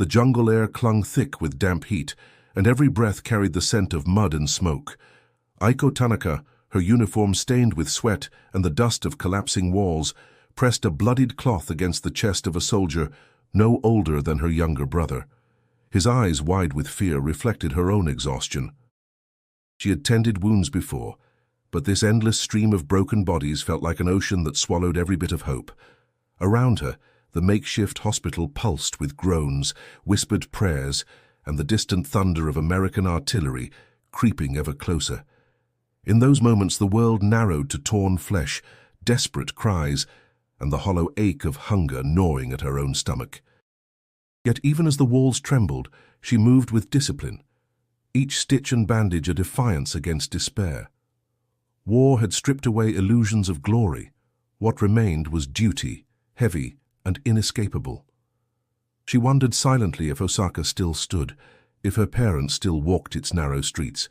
The jungle air clung thick with damp heat, and every breath carried the scent of mud and smoke. Aiko Tanaka, her uniform stained with sweat and the dust of collapsing walls, pressed a bloodied cloth against the chest of a soldier no older than her younger brother. His eyes, wide with fear, reflected her own exhaustion. She had tended wounds before, but this endless stream of broken bodies felt like an ocean that swallowed every bit of hope. Around her, the makeshift hospital pulsed with groans, whispered prayers, and the distant thunder of American artillery creeping ever closer. In those moments the world narrowed to torn flesh, desperate cries, and the hollow ache of hunger gnawing at her own stomach. Yet even as the walls trembled, she moved with discipline, each stitch and bandage a defiance against despair. War had stripped away illusions of glory. What remained was duty, heavy and inescapable. She wondered silently if Osaka still stood, if her parents still walked its narrow streets,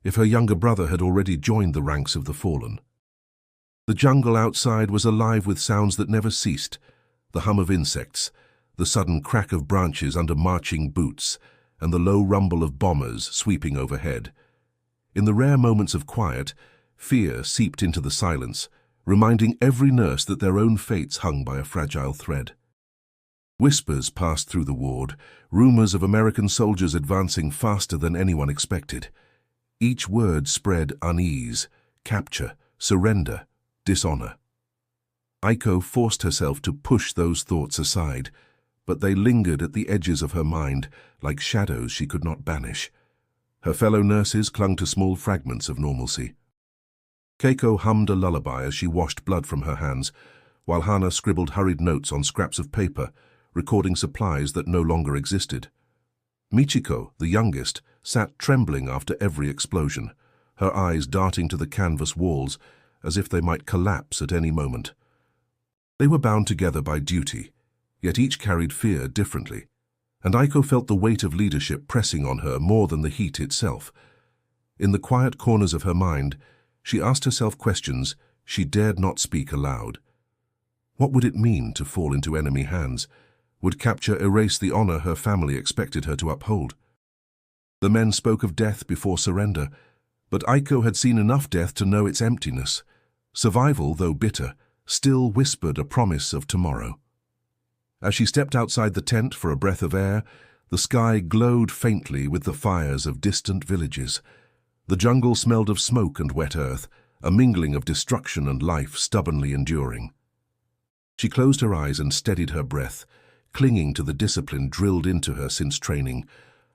if her younger brother had already joined the ranks of the fallen. The jungle outside was alive with sounds that never ceased, the hum of insects, the sudden crack of branches under marching boots, and the low rumble of bombers sweeping overhead. In the rare moments of quiet, fear seeped into the silence, reminding every nurse that their own fates hung by a fragile thread. Whispers passed through the ward, rumors of American soldiers advancing faster than anyone expected. Each word spread unease, capture, surrender, dishonor. Aiko forced herself to push those thoughts aside, but they lingered at the edges of her mind like shadows she could not banish. Her fellow nurses clung to small fragments of normalcy. Keiko hummed a lullaby as she washed blood from her hands, while Hana scribbled hurried notes on scraps of paper, recording supplies that no longer existed. Michiko, the youngest, sat trembling after every explosion, her eyes darting to the canvas walls as if they might collapse at any moment. They were bound together by duty, yet each carried fear differently, and Aiko felt the weight of leadership pressing on her more than the heat itself. In the quiet corners of her mind, she asked herself questions she dared not speak aloud. What would it mean to fall into enemy hands? Would capture erase the honor her family expected her to uphold? The men spoke of death before surrender, but Aiko had seen enough death to know its emptiness. Survival, though bitter, still whispered a promise of tomorrow. As she stepped outside the tent for a breath of air, the sky glowed faintly with the fires of distant villages. The jungle smelled of smoke and wet earth, a mingling of destruction and life stubbornly enduring. She closed her eyes and steadied her breath, clinging to the discipline drilled into her since training.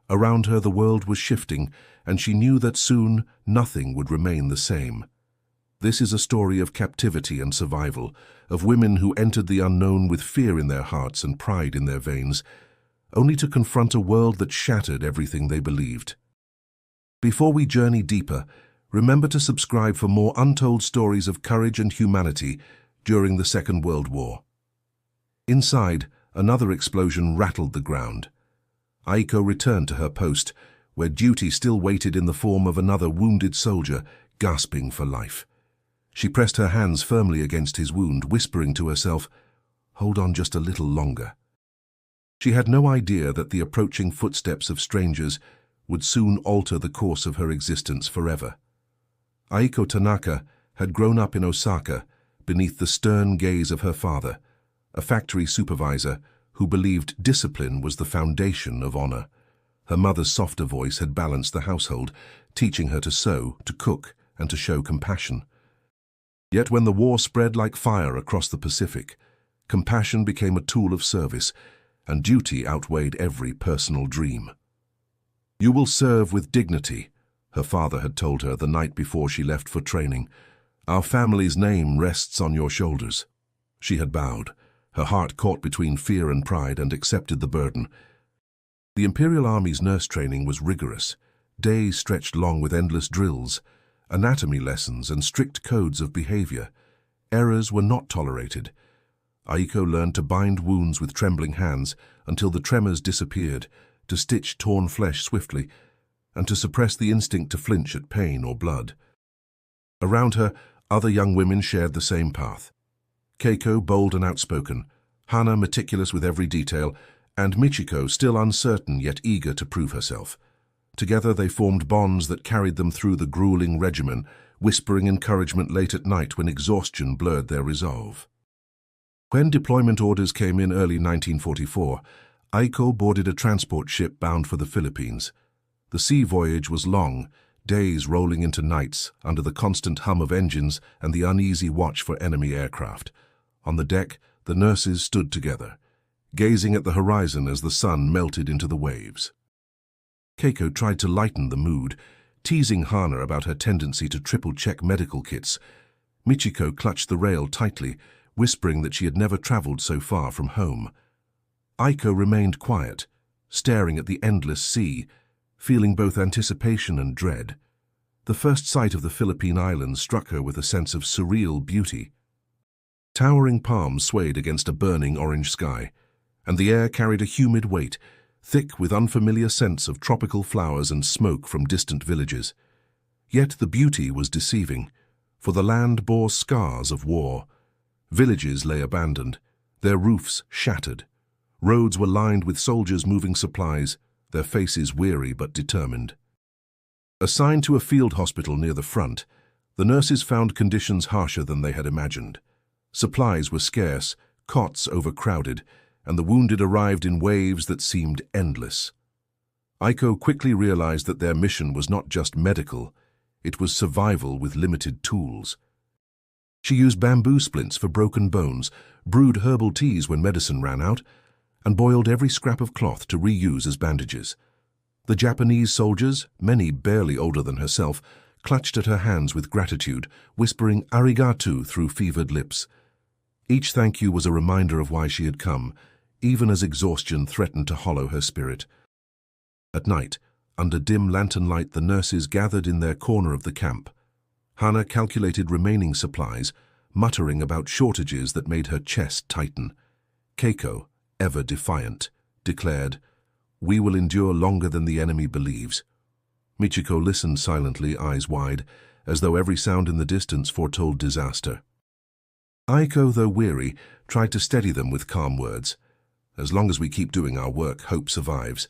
Around her the world was shifting, and she knew that soon nothing would remain the same. This is a story of captivity and survival, of women who entered the unknown with fear in their hearts and pride in their veins, only to confront a world that shattered everything they believed. Before we journey deeper, remember to subscribe for more untold stories of courage and humanity during the Second World War. Inside, another explosion rattled the ground. Aiko returned to her post, where duty still waited in the form of another wounded soldier gasping for life. She pressed her hands firmly against his wound, whispering to herself, "Hold on just a little longer." She had no idea that the approaching footsteps of strangers would soon alter the course of her existence forever. Aiko Tanaka had grown up in Osaka beneath the stern gaze of her father, a factory supervisor who believed discipline was the foundation of honor. Her mother's softer voice had balanced the household, teaching her to sew, to cook, and to show compassion. Yet when the war spread like fire across the Pacific, compassion became a tool of service, and duty outweighed every personal dream. "You will serve with dignity," her father had told her the night before she left for training. "Our family's name rests on your shoulders." She had bowed, her heart caught between fear and pride, and accepted the burden. The Imperial Army's nurse training was rigorous. Days stretched long with endless drills, anatomy lessons, and strict codes of behavior. Errors were not tolerated. Aiko learned to bind wounds with trembling hands until the tremors disappeared, to stitch torn flesh swiftly, and to suppress the instinct to flinch at pain or blood. Around her, other young women shared the same path. Keiko, bold and outspoken, Hana, meticulous with every detail, and Michiko still uncertain yet eager to prove herself. Together they formed bonds that carried them through the grueling regimen, whispering encouragement late at night when exhaustion blurred their resolve. When deployment orders came in early 1944, Aiko boarded a transport ship bound for the Philippines. The sea voyage was long, days rolling into nights under the constant hum of engines and the uneasy watch for enemy aircraft. On the deck, the nurses stood together, gazing at the horizon as the sun melted into the waves. Keiko tried to lighten the mood, teasing Hana about her tendency to triple-check medical kits. Michiko clutched the rail tightly, whispering that she had never traveled so far from home. Aiko remained quiet, staring at the endless sea, feeling both anticipation and dread. The first sight of the Philippine Islands struck her with a sense of surreal beauty. Towering palms swayed against a burning orange sky, and the air carried a humid weight, thick with unfamiliar scents of tropical flowers and smoke from distant villages. Yet the beauty was deceiving, for the land bore scars of war. Villages lay abandoned, their roofs shattered. Roads were lined with soldiers moving supplies, their faces weary but determined. Assigned to a field hospital near the front, the nurses found conditions harsher than they had imagined. Supplies were scarce, cots overcrowded, and the wounded arrived in waves that seemed endless. Aiko quickly realized that their mission was not just medical, it was survival with limited tools. She used bamboo splints for broken bones, brewed herbal teas when medicine ran out, and boiled every scrap of cloth to reuse as bandages. The Japanese soldiers, many barely older than herself, clutched at her hands with gratitude, whispering arigato through fevered lips. Each thank you was a reminder of why she had come, even as exhaustion threatened to hollow her spirit. At night, under dim lantern light, the nurses gathered in their corner of the camp. Hana calculated remaining supplies, muttering about shortages that made her chest tighten. Keiko, ever defiant, declared, "We will endure longer than the enemy believes." Michiko listened silently, eyes wide, as though every sound in the distance foretold disaster. Aiko, though weary, tried to steady them with calm words. "As long as we keep doing our work, hope survives."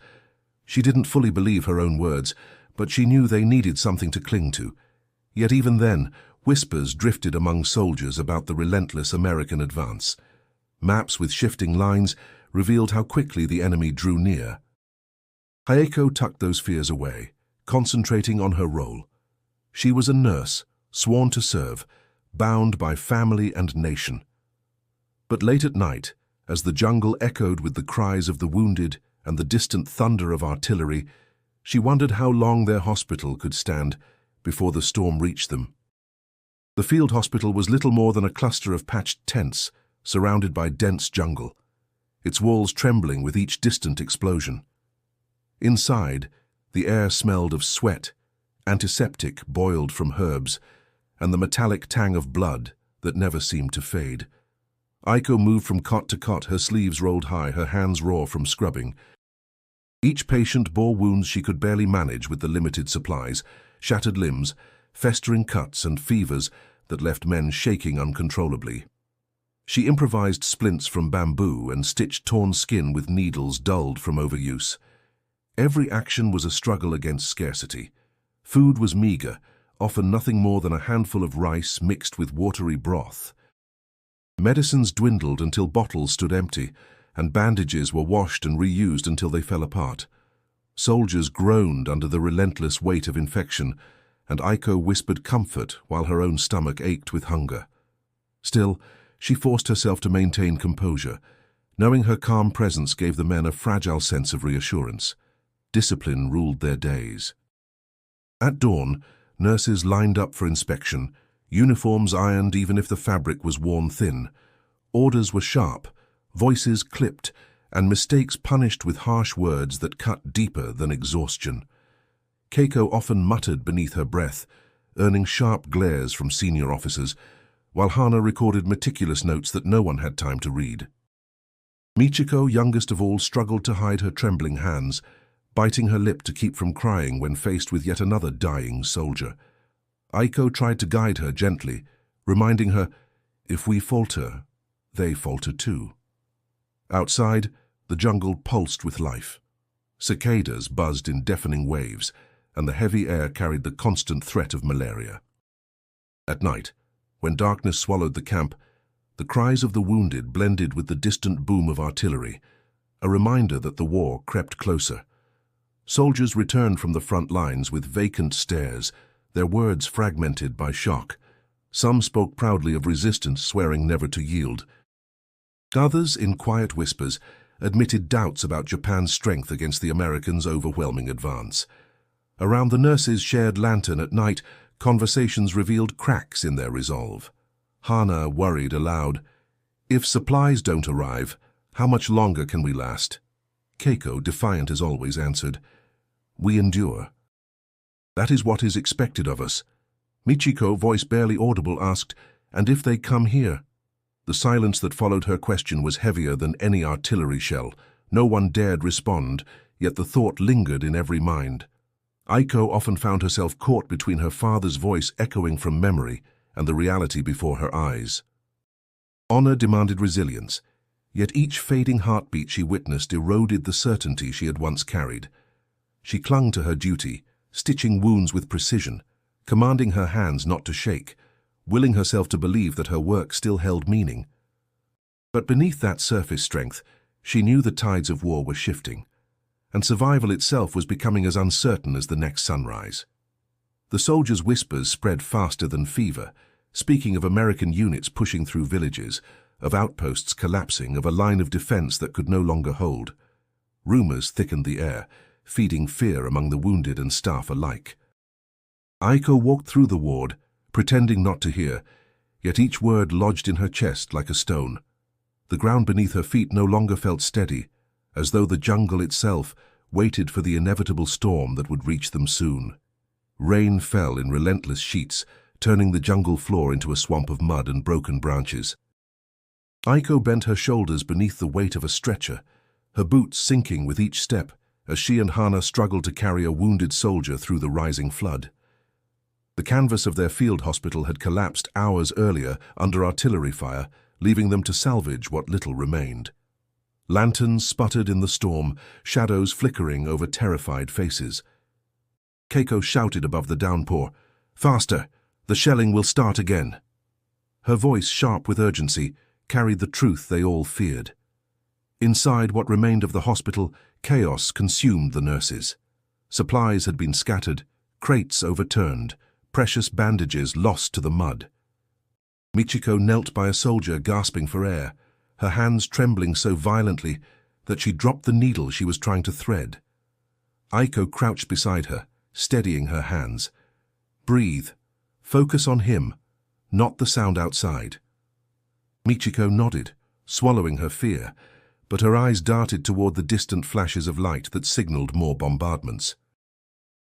She didn't fully believe her own words, but she knew they needed something to cling to. Yet even then, whispers drifted among soldiers about the relentless American advance. Maps with shifting lines revealed how quickly the enemy drew near. Aiko tucked those fears away, concentrating on her role. She was a nurse, sworn to serve, bound by family and nation. But late at night, as the jungle echoed with the cries of the wounded and the distant thunder of artillery, she wondered how long their hospital could stand before the storm reached them. The field hospital was little more than a cluster of patched tents, surrounded by dense jungle, its walls trembling with each distant explosion. Inside, the air smelled of sweat, antiseptic boiled from herbs, and the metallic tang of blood that never seemed to fade. Aiko moved from cot to cot, her sleeves rolled high, her hands raw from scrubbing. Each patient bore wounds she could barely manage with the limited supplies, shattered limbs, festering cuts and fevers that left men shaking uncontrollably. She improvised splints from bamboo and stitched torn skin with needles dulled from overuse. Every action was a struggle against scarcity. Food was meager, often nothing more than a handful of rice mixed with watery broth. Medicines dwindled until bottles stood empty, and bandages were washed and reused until they fell apart. Soldiers groaned under the relentless weight of infection, and Aiko whispered comfort while her own stomach ached with hunger. Still, she forced herself to maintain composure, knowing her calm presence gave the men a fragile sense of reassurance. Discipline ruled their days. At dawn, nurses lined up for inspection, uniforms ironed even if the fabric was worn thin. Orders were sharp, voices clipped, and mistakes punished with harsh words that cut deeper than exhaustion. Keiko often muttered beneath her breath, earning sharp glares from senior officers, while Hana recorded meticulous notes that no one had time to read. Michiko, youngest of all, struggled to hide her trembling hands, biting her lip to keep from crying when faced with yet another dying soldier. Aiko tried to guide her gently, reminding her, if we falter, they falter too. Outside, The jungle pulsed with life. Cicadas buzzed in deafening waves, and the heavy air carried the constant threat of malaria. At night, when darkness swallowed the camp, the cries of the wounded blended with the distant boom of artillery, a reminder that the war crept closer. Soldiers returned from the front lines with vacant stares, their words fragmented by shock. Some spoke proudly of resistance, swearing never to yield. Others, in quiet whispers, admitted doubts about Japan's strength against the Americans' overwhelming advance. Around the nurses' shared lantern at night, conversations revealed cracks in their resolve. Hana worried aloud, "If supplies don't arrive, how much longer can we last?" Keiko, defiant as always, answered, "We endure. That is what is expected of us." Michiko, voice barely audible, asked, "And if they come here?" The silence that followed her question was heavier than any artillery shell. No one dared respond, yet the thought lingered in every mind. Aiko often found herself caught between her father's voice echoing from memory and the reality before her eyes. Honor demanded resilience, yet each fading heartbeat she witnessed eroded the certainty she had once carried. She clung to her duty, stitching wounds with precision, commanding her hands not to shake, willing herself to believe that her work still held meaning. But beneath that surface strength, she knew the tides of war were shifting, and survival itself was becoming as uncertain as the next sunrise. The soldiers' whispers spread faster than fever, speaking of American units pushing through villages, of outposts collapsing, of a line of defense that could no longer hold. Rumors thickened the air, feeding fear among the wounded and staff alike. Aiko walked through the ward, pretending not to hear, yet each word lodged in her chest like a stone. The ground beneath her feet no longer felt steady, as though the jungle itself waited for the inevitable storm that would reach them soon. Rain fell in relentless sheets, turning the jungle floor into a swamp of mud and broken branches. Aiko bent her shoulders beneath the weight of a stretcher, her boots sinking with each step as she and Hana struggled to carry a wounded soldier through the rising flood. The canvas of their field hospital had collapsed hours earlier under artillery fire, leaving them to salvage what little remained. Lanterns sputtered in the storm, shadows flickering over terrified faces. Keiko shouted above the downpour, "Faster! The shelling will start again." Her voice, sharp with urgency, carried the truth they all feared. Inside what remained of the hospital, chaos consumed the nurses. Supplies had been scattered, crates overturned, precious bandages lost to the mud. Michiko knelt by a soldier, gasping for air, her hands trembling so violently that she dropped the needle she was trying to thread. Aiko crouched beside her, steadying her hands. "Breathe. Focus on him, not the sound outside." Michiko nodded, swallowing her fear, but her eyes darted toward the distant flashes of light that signaled more bombardments.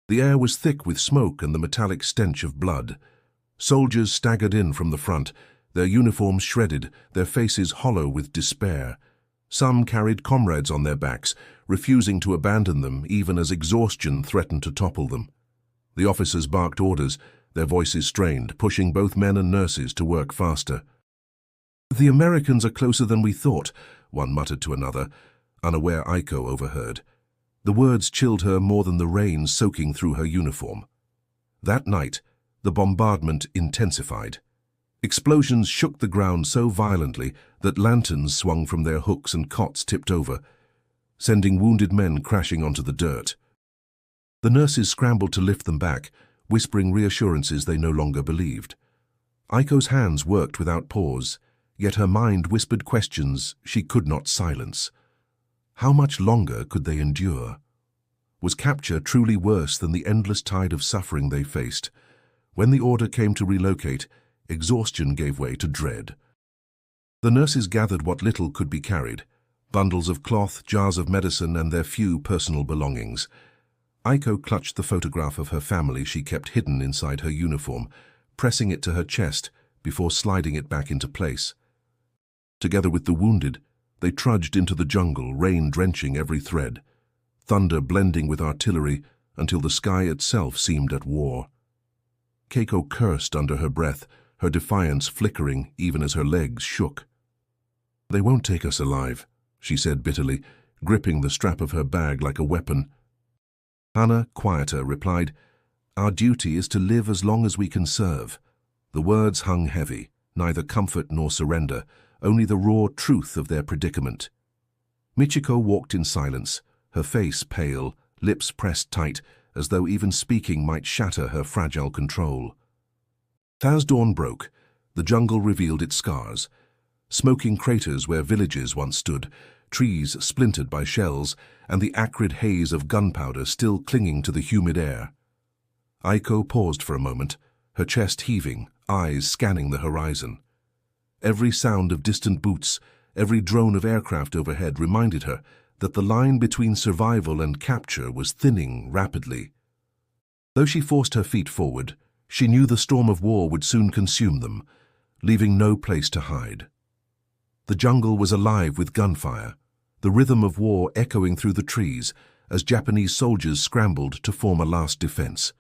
The air was thick with smoke and the metallic stench of blood. Soldiers staggered in from the front, their uniforms shredded, their faces hollow with despair. Some carried comrades on their backs, refusing to abandon them even as exhaustion threatened to topple them. The officers barked orders, their voices strained, pushing both men and nurses to work faster. "The Americans are closer than we thought," one muttered to another, unaware Aiko overheard. The words chilled her more than the rain soaking through her uniform. That night, the bombardment intensified. Explosions shook the ground so violently that lanterns swung from their hooks and cots tipped over, sending wounded men crashing onto the dirt. The nurses scrambled to lift them back, whispering reassurances they no longer believed. Aiko's hands worked without pause, yet her mind whispered questions she could not silence. How much longer could they endure? Was capture truly worse than the endless tide of suffering they faced? When the order came to relocate, exhaustion gave way to dread. The nurses gathered what little could be carried, bundles of cloth, jars of medicine, and their few personal belongings. Aiko clutched the photograph of her family she kept hidden inside her uniform, pressing it to her chest before sliding it back into place. Together with the wounded, they trudged into the jungle, rain drenching every thread, thunder blending with artillery until the sky itself seemed at war. Keiko cursed under her breath, her defiance flickering even as her legs shook. "They won't take us alive," she said bitterly, gripping the strap of her bag like a weapon. Hannah, quieter, replied, "Our duty is to live as long as we can serve." The words hung heavy, neither comfort nor surrender, only the raw truth of their predicament. Michiko walked in silence, her face pale, lips pressed tight, as though even speaking might shatter her fragile control. As dawn broke, the jungle revealed its scars. Smoking craters where villages once stood, trees splintered by shells, and the acrid haze of gunpowder still clinging to the humid air. Aiko paused for a moment, her chest heaving, eyes scanning the horizon. Every sound of distant boots, every drone of aircraft overhead reminded her that the line between survival and capture was thinning rapidly. Though she forced her feet forward, she knew the storm of war would soon consume them, leaving no place to hide. The jungle was alive with gunfire, the rhythm of war echoing through the trees as Japanese soldiers scrambled to form a last defense.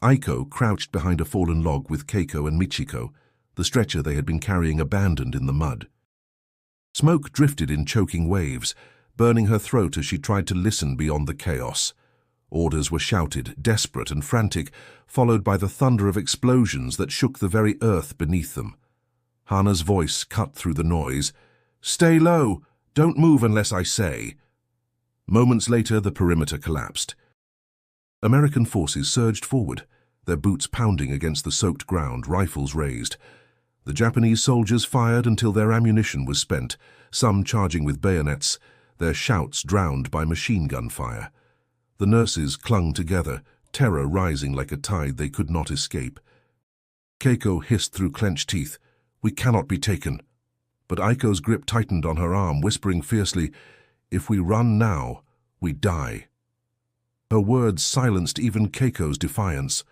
Aiko crouched behind a fallen log with Keiko and Michiko, the stretcher they had been carrying abandoned in the mud. Smoke drifted in choking waves, burning her throat as she tried to listen beyond the chaos. Orders were shouted, desperate and frantic, followed by the thunder of explosions that shook the very earth beneath them. Hannah's voice cut through the noise. "Stay low! Don't move unless I say." Moments later, the perimeter collapsed. American forces surged forward, their boots pounding against the soaked ground, rifles raised. The Japanese soldiers fired until their ammunition was spent, some charging with bayonets, their shouts drowned by machine gun fire. The nurses clung together, terror rising like a tide they could not escape. Keiko hissed through clenched teeth, "We cannot be taken." But Aiko's grip tightened on her arm, whispering fiercely, "If we run now, we die." Her words silenced even Keiko's defiance.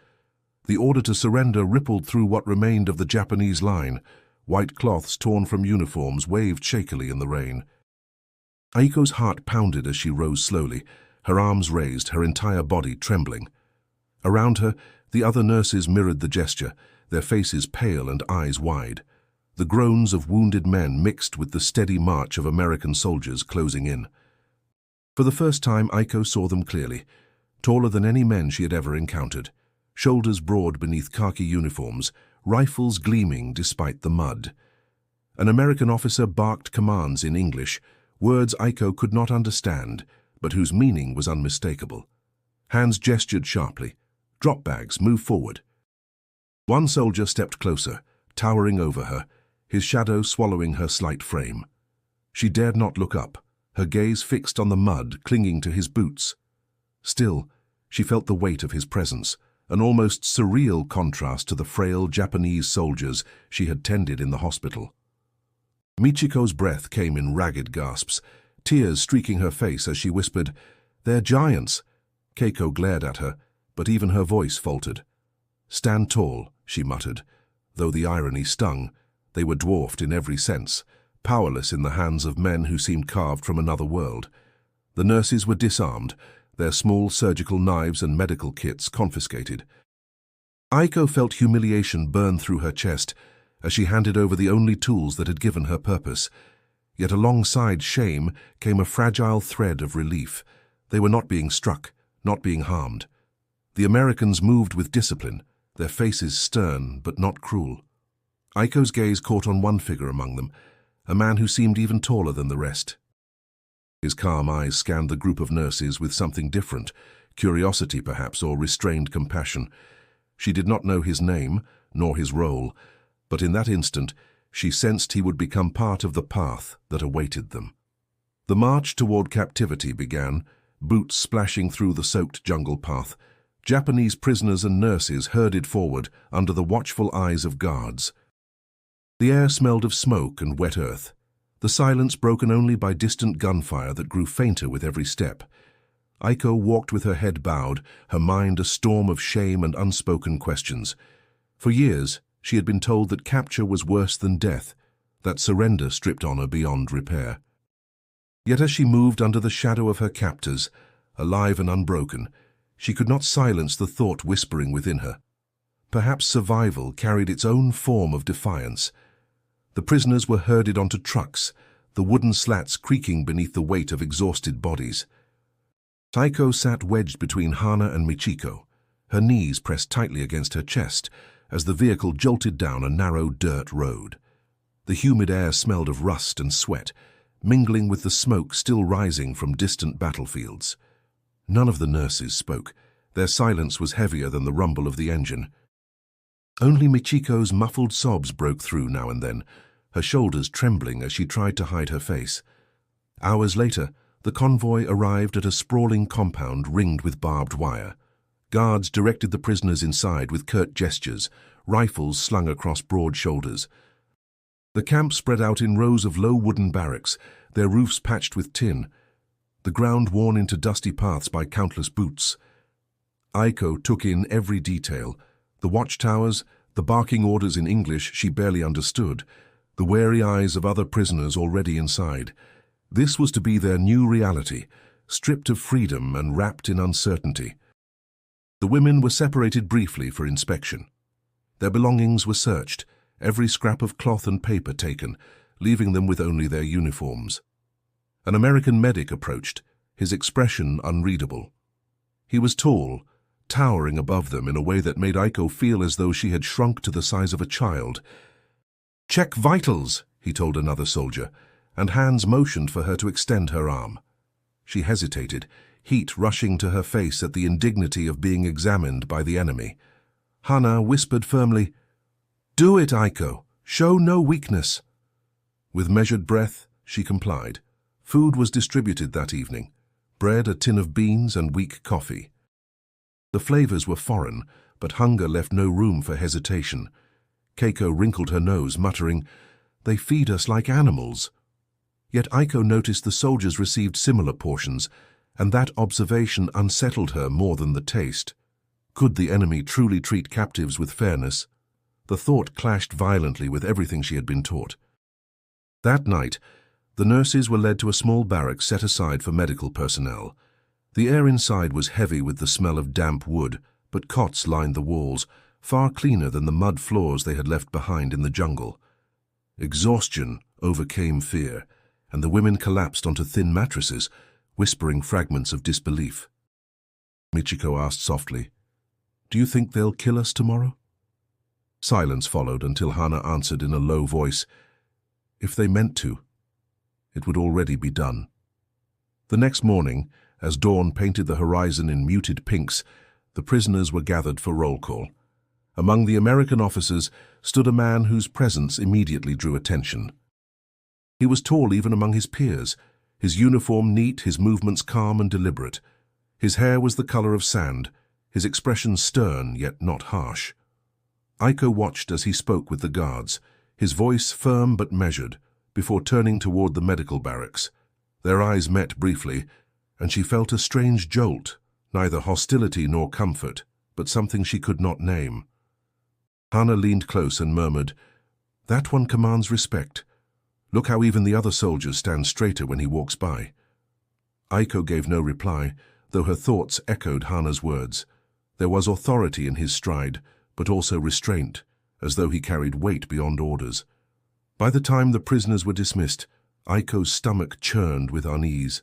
The order to surrender rippled through what remained of the Japanese line. White cloths torn from uniforms waved shakily in the rain. Aiko's heart pounded as she rose slowly, her arms raised, her entire body trembling. Around her, the other nurses mirrored the gesture, their faces pale and eyes wide. The groans of wounded men mixed with the steady march of American soldiers closing in. For the first time, Aiko saw them clearly, taller than any men she had ever encountered, shoulders broad beneath khaki uniforms, rifles gleaming despite the mud. An American officer barked commands in English, words Aiko could not understand, but whose meaning was unmistakable. Hands gestured sharply. "Drop bags, move forward." One soldier stepped closer, towering over her, his shadow swallowing her slight frame. She dared not look up, her gaze fixed on the mud clinging to his boots. Still, she felt the weight of his presence, an almost surreal contrast to the frail Japanese soldiers she had tended in the hospital. Michiko's breath came in ragged gasps, tears streaking her face as she whispered, "They're giants." Keiko glared at her, but even her voice faltered. "Stand tall," she muttered. Though the irony stung, they were dwarfed in every sense, powerless in the hands of men who seemed carved from another world. The nurses were disarmed, their small surgical knives and medical kits confiscated. Aiko felt humiliation burn through her chest as she handed over the only tools that had given her purpose. Yet alongside shame came a fragile thread of relief. They were not being struck, not being harmed. The Americans moved with discipline, their faces stern but not cruel. Aiko's gaze caught on one figure among them, a man who seemed even taller than the rest. His calm eyes scanned the group of nurses with something different, curiosity perhaps, or restrained compassion. She did not know his name, nor his role, but in that instant she sensed he would become part of the path that awaited them. The march toward captivity began, boots splashing through the soaked jungle path. Japanese prisoners and nurses herded forward under the watchful eyes of guards. The air smelled of smoke and wet earth, the silence broken only by distant gunfire that grew fainter with every step. Aiko walked with her head bowed, her mind a storm of shame and unspoken questions. For years, she had been told that capture was worse than death, that surrender stripped honor beyond repair. Yet as she moved under the shadow of her captors, alive and unbroken, she could not silence the thought whispering within her. Perhaps survival carried its own form of defiance. The prisoners were herded onto trucks, the wooden slats creaking beneath the weight of exhausted bodies. Aiko sat wedged between Hana and Michiko, her knees pressed tightly against her chest as the vehicle jolted down a narrow dirt road. The humid air smelled of rust and sweat, mingling with the smoke still rising from distant battlefields. None of the nurses spoke. Their silence was heavier than the rumble of the engine. Only Michiko's muffled sobs broke through now and then, her shoulders trembling as she tried to hide her face. Hours later, the convoy arrived at a sprawling compound ringed with barbed wire. Guards directed the prisoners inside with curt gestures, rifles slung across broad shoulders. The camp spread out in rows of low wooden barracks, their roofs patched with tin, the ground worn into dusty paths by countless boots. Aiko took in every detail, the watchtowers, the barking orders in English she barely understood, the wary eyes of other prisoners already inside. This was to be their new reality, stripped of freedom and wrapped in uncertainty. The women were separated briefly for inspection. Their belongings were searched, every scrap of cloth and paper taken, leaving them with only their uniforms. An American medic approached, his expression unreadable. He was tall, towering above them in a way that made Aiko feel as though she had shrunk to the size of a child. "Check vitals," he told another soldier, and Hans motioned for her to extend her arm. She hesitated, heat rushing to her face at the indignity of being examined by the enemy. Hana whispered firmly, "Do it, Aiko. Show no weakness." With measured breath, she complied. Food was distributed that evening, bread, a tin of beans, and weak coffee. The flavors were foreign, but hunger left no room for hesitation. Keiko wrinkled her nose, muttering, "They feed us like animals." Yet Aiko noticed the soldiers received similar portions, and that observation unsettled her more than the taste. Could the enemy truly treat captives with fairness? The thought clashed violently with everything she had been taught. That night, the nurses were led to a small barrack set aside for medical personnel. The air inside was heavy with the smell of damp wood, but cots lined the walls, far cleaner than the mud floors they had left behind in the jungle. Exhaustion overcame fear, and the women collapsed onto thin mattresses, whispering fragments of disbelief. Michiko asked softly, "Do you think they'll kill us tomorrow?" Silence followed until Hana answered in a low voice, "If they meant to, it would already be done." The next morning, as dawn painted the horizon in muted pinks, the prisoners were gathered for roll call. Among the American officers stood a man whose presence immediately drew attention. He was tall even among his peers, his uniform neat, his movements calm and deliberate. His hair was the color of sand, his expression stern yet not harsh. Aiko watched as he spoke with the guards, his voice firm but measured, before turning toward the medical barracks. Their eyes met briefly, and she felt a strange jolt, neither hostility nor comfort, but something she could not name. Hana leaned close and murmured, "That one commands respect. Look how even the other soldiers stand straighter when he walks by." Aiko gave no reply, though her thoughts echoed Hana's words. There was authority in his stride, but also restraint, as though he carried weight beyond orders. By the time the prisoners were dismissed, Aiko's stomach churned with unease.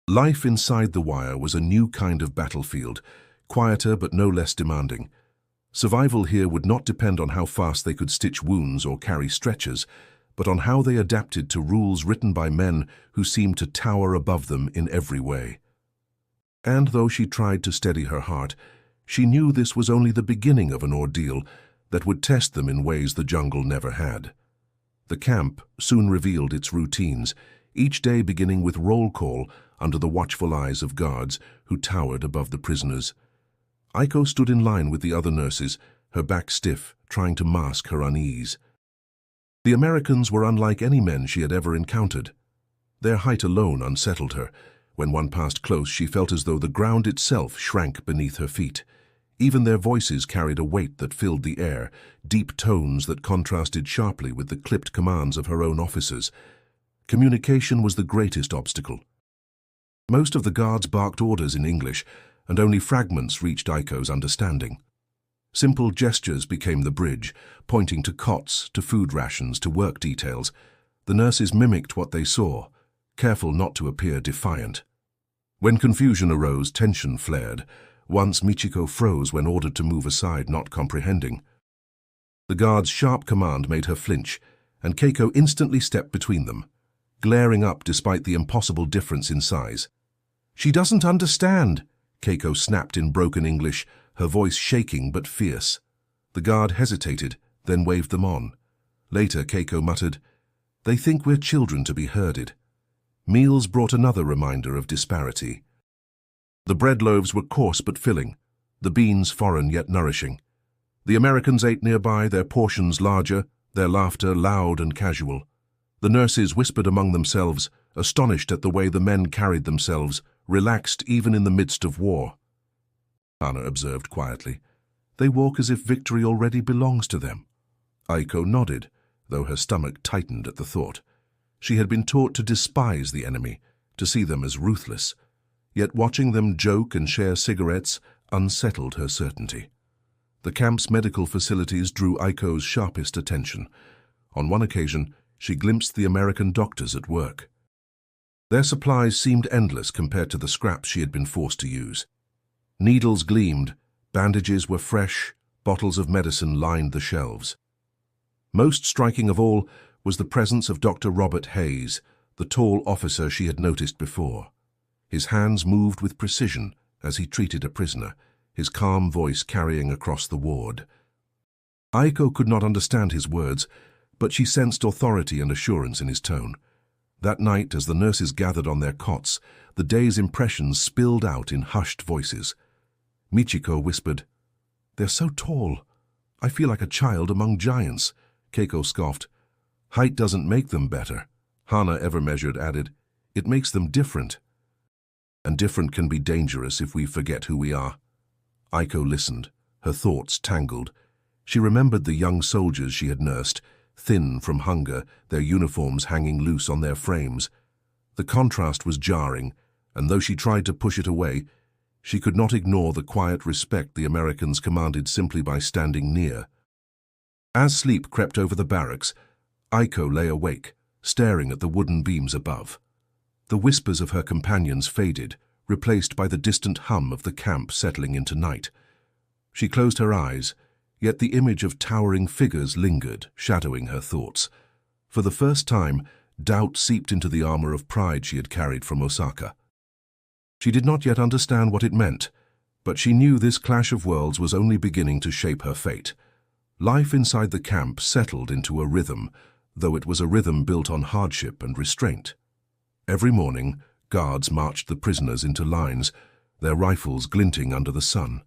Life inside the wire was a new kind of battlefield, quieter but no less demanding. Survival here would not depend on how fast they could stitch wounds or carry stretchers, but on how they adapted to rules written by men who seemed to tower above them in every way. And though she tried to steady her heart, she knew this was only the beginning of an ordeal that would test them in ways the jungle never had. The camp soon revealed its routines, each day beginning with roll call under the watchful eyes of guards who towered above the prisoners. Aiko stood in line with the other nurses, her back stiff, trying to mask her unease. The Americans were unlike any men she had ever encountered. Their height alone unsettled her. When one passed close, she felt as though the ground itself shrank beneath her feet. Even their voices carried a weight that filled the air, deep tones that contrasted sharply with the clipped commands of her own officers. Communication was the greatest obstacle. Most of the guards barked orders in English, and only fragments reached Aiko's understanding. Simple gestures became the bridge, pointing to cots, to food rations, to work details. The nurses mimicked what they saw, careful not to appear defiant. When confusion arose, tension flared. Once Michiko froze when ordered to move aside, not comprehending. The guard's sharp command made her flinch, and Keiko instantly stepped between them, glaring up despite the impossible difference in size. "She doesn't understand," Keiko snapped in broken English, her voice shaking but fierce. The guard hesitated, then waved them on. Later, Keiko muttered, "They think we're children to be herded." Meals brought another reminder of disparity. The bread loaves were coarse but filling, the beans foreign yet nourishing. The Americans ate nearby, their portions larger, their laughter loud and casual. The nurses whispered among themselves, astonished at the way the men carried themselves, relaxed even in the midst of war. Hana observed quietly, "They walk as if victory already belongs to them." Aiko nodded, though her stomach tightened at the thought. She had been taught to despise the enemy, to see them as ruthless. Yet watching them joke and share cigarettes unsettled her certainty. The camp's medical facilities drew Aiko's sharpest attention. On one occasion, she glimpsed the American doctors at work. Their supplies seemed endless compared to the scraps she had been forced to use. Needles gleamed, bandages were fresh, bottles of medicine lined the shelves. Most striking of all was the presence of Dr. Robert Hayes, the tall officer she had noticed before. His hands moved with precision as he treated a prisoner, his calm voice carrying across the ward. Aiko could not understand his words, but she sensed authority and assurance in his tone. That night, as the nurses gathered on their cots, the day's impressions spilled out in hushed voices. Michiko whispered, "They're so tall. I feel like a child among giants." Keiko scoffed, "Height doesn't make them better." Hana, ever measured, added, "It makes them different." And different can be dangerous if we forget who we are. Aiko listened, her thoughts tangled. She remembered the young soldiers she had nursed, thin from hunger, their uniforms hanging loose on their frames. The contrast was jarring, and though she tried to push it away, she could not ignore the quiet respect the Americans commanded simply by standing near. As sleep crept over the barracks, Aiko lay awake, staring at the wooden beams above. The whispers of her companions faded, replaced by the distant hum of the camp settling into night. She closed her eyes, yet the image of towering figures lingered, shadowing her thoughts. For the first time, doubt seeped into the armor of pride she had carried from Osaka. She did not yet understand what it meant, but she knew this clash of worlds was only beginning to shape her fate. Life inside the camp settled into a rhythm, though it was a rhythm built on hardship and restraint. Every morning, guards marched the prisoners into lines, their rifles glinting under the sun.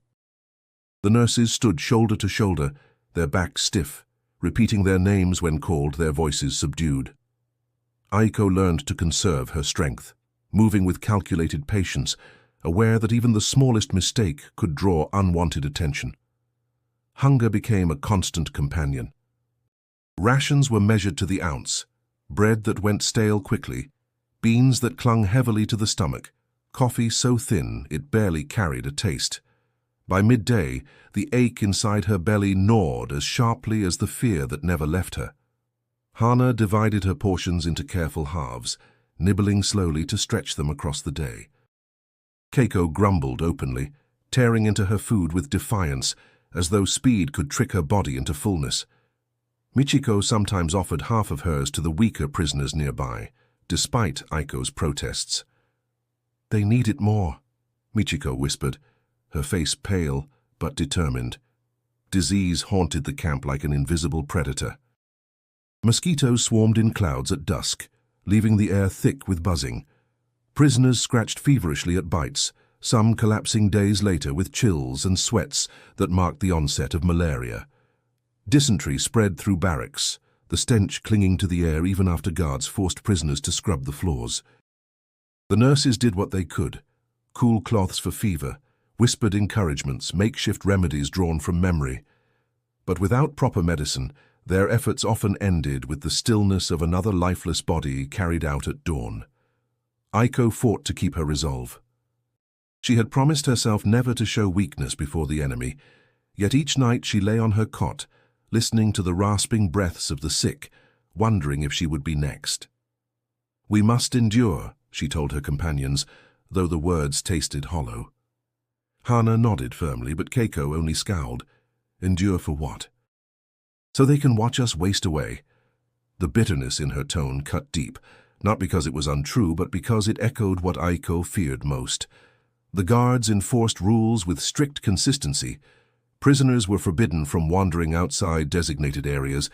The nurses stood shoulder to shoulder, their backs stiff, repeating their names when called, their voices subdued. Aiko learned to conserve her strength, moving with calculated patience, aware that even the smallest mistake could draw unwanted attention. Hunger became a constant companion. Rations were measured to the ounce, bread that went stale quickly, beans that clung heavily to the stomach, coffee so thin it barely carried a taste. By midday, the ache inside her belly gnawed as sharply as the fear that never left her. Hana divided her portions into careful halves, nibbling slowly to stretch them across the day. Keiko grumbled openly, tearing into her food with defiance, as though speed could trick her body into fullness. Michiko sometimes offered half of hers to the weaker prisoners nearby, despite Aiko's protests. "They need it more," Michiko whispered, her face pale but determined. Disease haunted the camp like an invisible predator. Mosquitoes swarmed in clouds at dusk, leaving the air thick with buzzing. Prisoners scratched feverishly at bites, some collapsing days later with chills and sweats that marked the onset of malaria. Dysentery spread through barracks, the stench clinging to the air even after guards forced prisoners to scrub the floors. The nurses did what they could: cool cloths for fever, whispered encouragements, makeshift remedies drawn from memory. But without proper medicine, their efforts often ended with the stillness of another lifeless body carried out at dawn. Aiko fought to keep her resolve. She had promised herself never to show weakness before the enemy, yet each night she lay on her cot, listening to the rasping breaths of the sick, wondering if she would be next. "We must endure," she told her companions, though the words tasted hollow. Hana nodded firmly, but Keiko only scowled. "Endure for what?" "So they can watch us waste away." The bitterness in her tone cut deep, not because it was untrue, but because it echoed what Aiko feared most. The guards enforced rules with strict consistency. Prisoners were forbidden from wandering outside designated areas,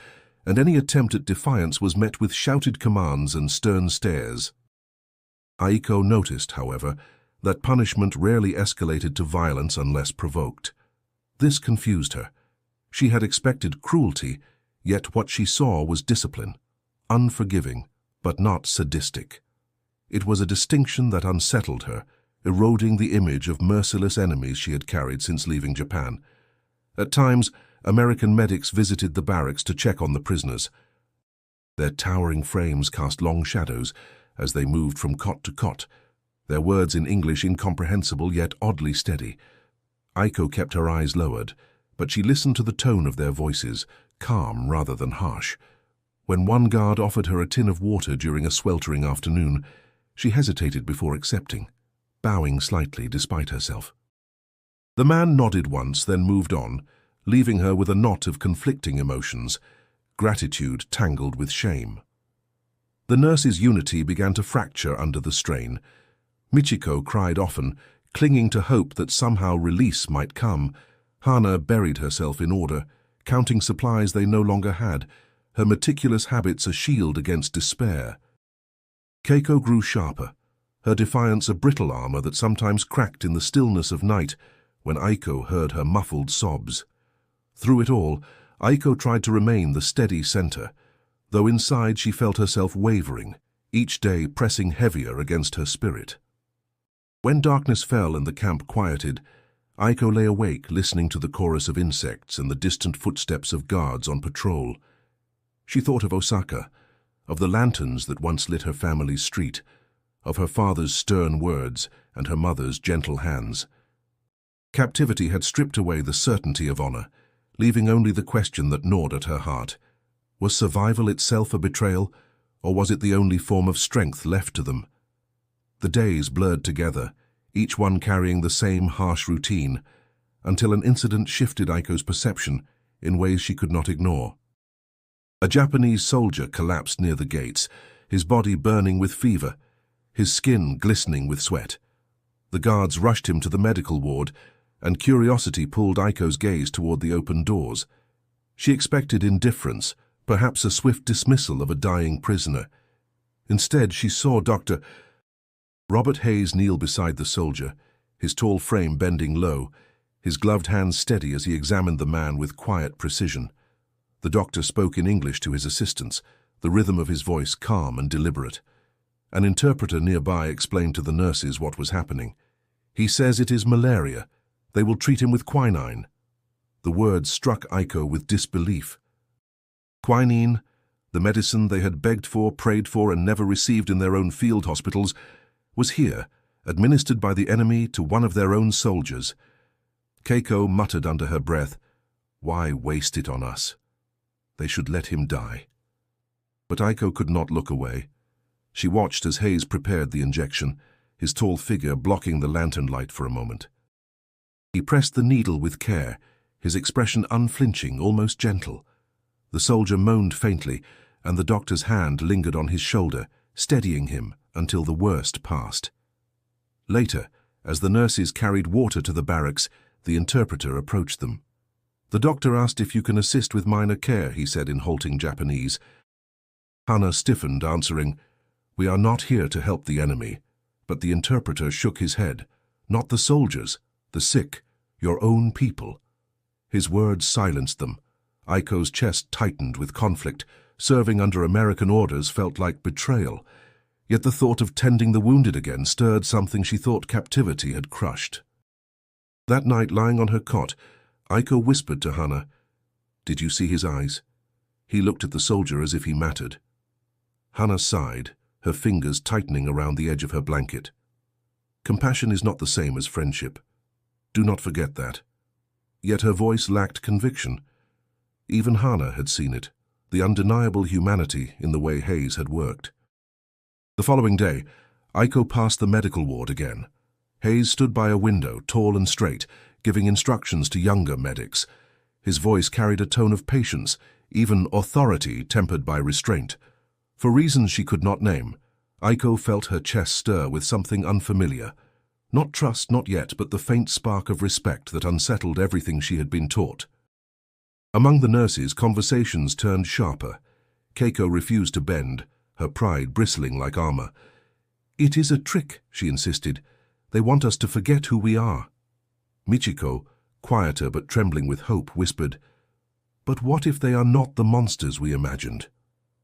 and any attempt at defiance was met with shouted commands and stern stares. Aiko noticed, however, that punishment rarely escalated to violence unless provoked. This confused her. She had expected cruelty, yet what she saw was discipline, unforgiving, but not sadistic. It was a distinction that unsettled her, eroding the image of merciless enemies she had carried since leaving Japan. At times, American medics visited the barracks to check on the prisoners. Their towering frames cast long shadows as they moved from cot to cot, their words in English incomprehensible yet oddly steady. Aiko kept her eyes lowered, but she listened to the tone of their voices, calm rather than harsh. When one guard offered her a tin of water during a sweltering afternoon, she hesitated before accepting, bowing slightly despite herself. The man nodded once, then moved on, leaving her with a knot of conflicting emotions, gratitude tangled with shame. The nurses' unity began to fracture under the strain. Michiko cried often, clinging to hope that somehow release might come. Hana buried herself in order, counting supplies they no longer had, her meticulous habits a shield against despair. Keiko grew sharper, her defiance a brittle armor that sometimes cracked in the stillness of night when Aiko heard her muffled sobs. Through it all, Aiko tried to remain the steady center, though inside she felt herself wavering, each day pressing heavier against her spirit. When darkness fell and the camp quieted, Aiko lay awake listening to the chorus of insects and the distant footsteps of guards on patrol. She thought of Osaka, of the lanterns that once lit her family's street, of her father's stern words and her mother's gentle hands. Captivity had stripped away the certainty of honor, leaving only the question that gnawed at her heart. Was survival itself a betrayal, or was it the only form of strength left to them? The days blurred together, each one carrying the same harsh routine, until an incident shifted Aiko's perception in ways she could not ignore. A Japanese soldier collapsed near the gates, his body burning with fever, his skin glistening with sweat. The guards rushed him to the medical ward, and curiosity pulled Aiko's gaze toward the open doors. She expected indifference, perhaps a swift dismissal of a dying prisoner. Instead, she saw Dr. Robert Hayes kneel beside the soldier, his tall frame bending low, his gloved hands steady as he examined the man with quiet precision. The doctor spoke in English to his assistants, the rhythm of his voice calm and deliberate. An interpreter nearby explained to the nurses what was happening. "He says it is malaria. They will treat him with quinine." The words struck Aiko with disbelief. Quinine, the medicine they had begged for, prayed for, and never received in their own field hospitals, was here, administered by the enemy to one of their own soldiers. Keiko muttered under her breath, "Why waste it on us? They should let him die." But Aiko could not look away. She watched as Hayes prepared the injection, his tall figure blocking the lantern light for a moment. He pressed the needle with care, his expression unflinching, almost gentle. The soldier moaned faintly, and the doctor's hand lingered on his shoulder, steadying him until the worst passed. Later, as the nurses carried water to the barracks, the interpreter approached them. "The doctor asked if you can assist with minor care," he said in halting Japanese. Hana stiffened, answering, "We are not here to help the enemy." But the interpreter shook his head. "Not the soldiers, the sick, your own people." His words silenced them. Aiko's chest tightened with conflict. Serving under American orders felt like betrayal. Yet the thought of tending the wounded again stirred something she thought captivity had crushed. That night, lying on her cot, Aiko whispered to Hana, "Did you see his eyes?" He looked at the soldier as if he mattered. Hana sighed, her fingers tightening around the edge of her blanket. Compassion is not the same as friendship. Do not forget that. Yet her voice lacked conviction. Even Hana had seen it, the undeniable humanity in the way Hayes had worked. The following day, Aiko passed the medical ward again. Hayes stood by a window, tall and straight, giving instructions to younger medics. His voice carried a tone of patience, even authority tempered by restraint. For reasons she could not name, Aiko felt her chest stir with something unfamiliar. Not trust, not yet, but the faint spark of respect that unsettled everything she had been taught. Among the nurses, conversations turned sharper. Keiko refused to bend, her pride bristling like armor. "It is a trick," she insisted. "They want us to forget who we are." Michiko, quieter but trembling with hope, whispered, "But what if they are not the monsters we imagined?"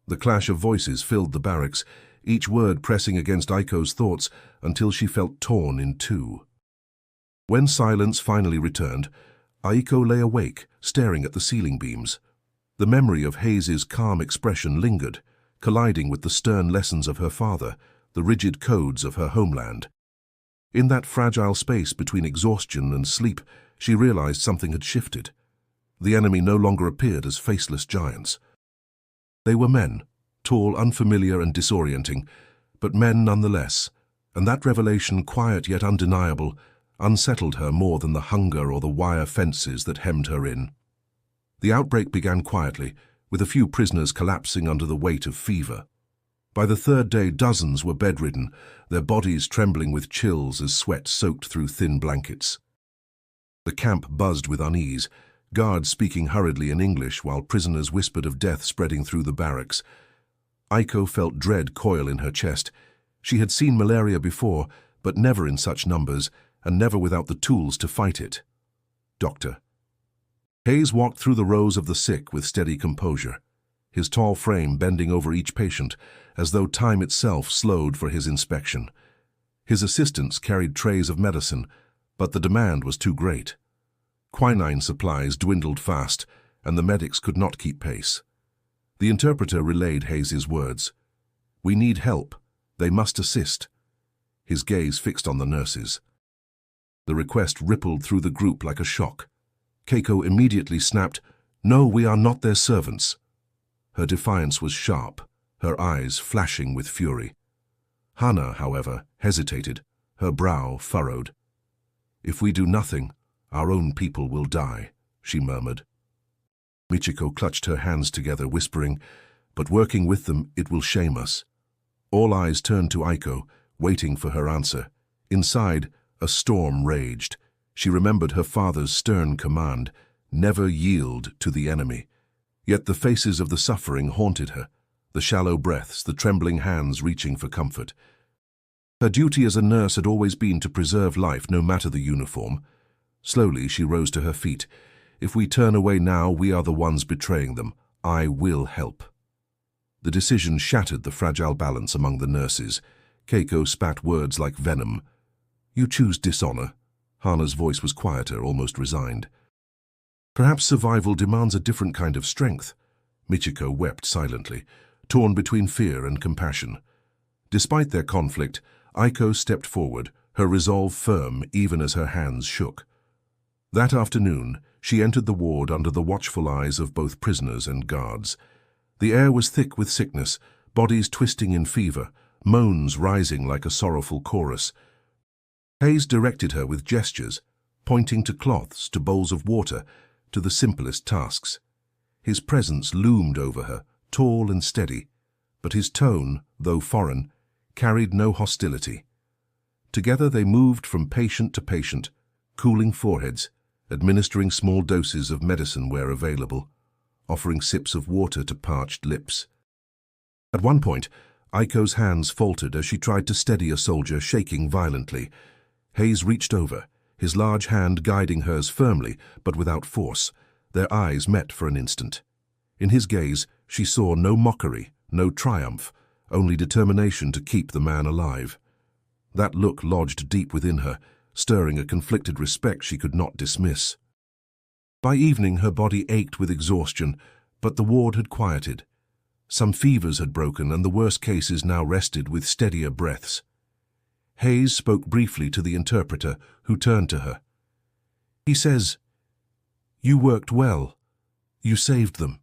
The clash of voices filled the barracks, each word pressing against Aiko's thoughts until she felt torn in two. When silence finally returned, Aiko lay awake, staring at the ceiling beams. The memory of Hayes's calm expression lingered, colliding with the stern lessons of her father, the rigid codes of her homeland. In that fragile space between exhaustion and sleep, she realized something had shifted. The enemy no longer appeared as faceless giants. They were men, tall, unfamiliar and disorienting, but men nonetheless, and that revelation, quiet yet undeniable, unsettled her more than the hunger or the wire fences that hemmed her in. The outbreak began quietly, with a few prisoners collapsing under the weight of fever. By the third day, dozens were bedridden, their bodies trembling with chills as sweat soaked through thin blankets. The camp buzzed with unease, guards speaking hurriedly in English while prisoners whispered of death spreading through the barracks. Aiko felt dread coil in her chest. She had seen malaria before, but never in such numbers, and never without the tools to fight it. "Doctor." Hayes walked through the rows of the sick with steady composure, his tall frame bending over each patient, as though time itself slowed for his inspection. His assistants carried trays of medicine, but the demand was too great. Quinine supplies dwindled fast, and the medics could not keep pace. The interpreter relayed Hayes's words. "We need help. They must assist." His gaze fixed on the nurses. The request rippled through the group like a shock. Keiko immediately snapped, "No, we are not their servants." Her defiance was sharp, her eyes flashing with fury. Hana, however, hesitated, her brow furrowed. "If we do nothing, our own people will die," she murmured. Michiko clutched her hands together, whispering, "But working with them, it will shame us." All eyes turned to Aiko, waiting for her answer. Inside, a storm raged. She remembered her father's stern command, "Never yield to the enemy." Yet the faces of the suffering haunted her, the shallow breaths, the trembling hands reaching for comfort. Her duty as a nurse had always been to preserve life, no matter the uniform. Slowly she rose to her feet. "If we turn away now, we are the ones betraying them. I will help." The decision shattered the fragile balance among the nurses. Keiko spat words like venom. "You choose dishonor." Hana's voice was quieter, almost resigned. "Perhaps survival demands a different kind of strength." Michiko wept silently, torn between fear and compassion. Despite their conflict, Aiko stepped forward, her resolve firm even as her hands shook. That afternoon, she entered the ward under the watchful eyes of both prisoners and guards. The air was thick with sickness, bodies twisting in fever, moans rising like a sorrowful chorus. Hayes directed her with gestures, pointing to cloths, to bowls of water, to the simplest tasks. His presence loomed over her, tall and steady, but his tone, though foreign, carried no hostility. Together they moved from patient to patient, cooling foreheads, administering small doses of medicine where available, offering sips of water to parched lips. At one point, Aiko's hands faltered as she tried to steady a soldier shaking violently. Hayes reached over, his large hand guiding hers firmly, but without force. Their eyes met for an instant. In his gaze, she saw no mockery, no triumph, only determination to keep the man alive. That look lodged deep within her, stirring a conflicted respect she could not dismiss. By evening, her body ached with exhaustion, but the ward had quieted. Some fevers had broken, and the worst cases now rested with steadier breaths. Hayes spoke briefly to the interpreter, who turned to her. He says, "You worked well. You saved them."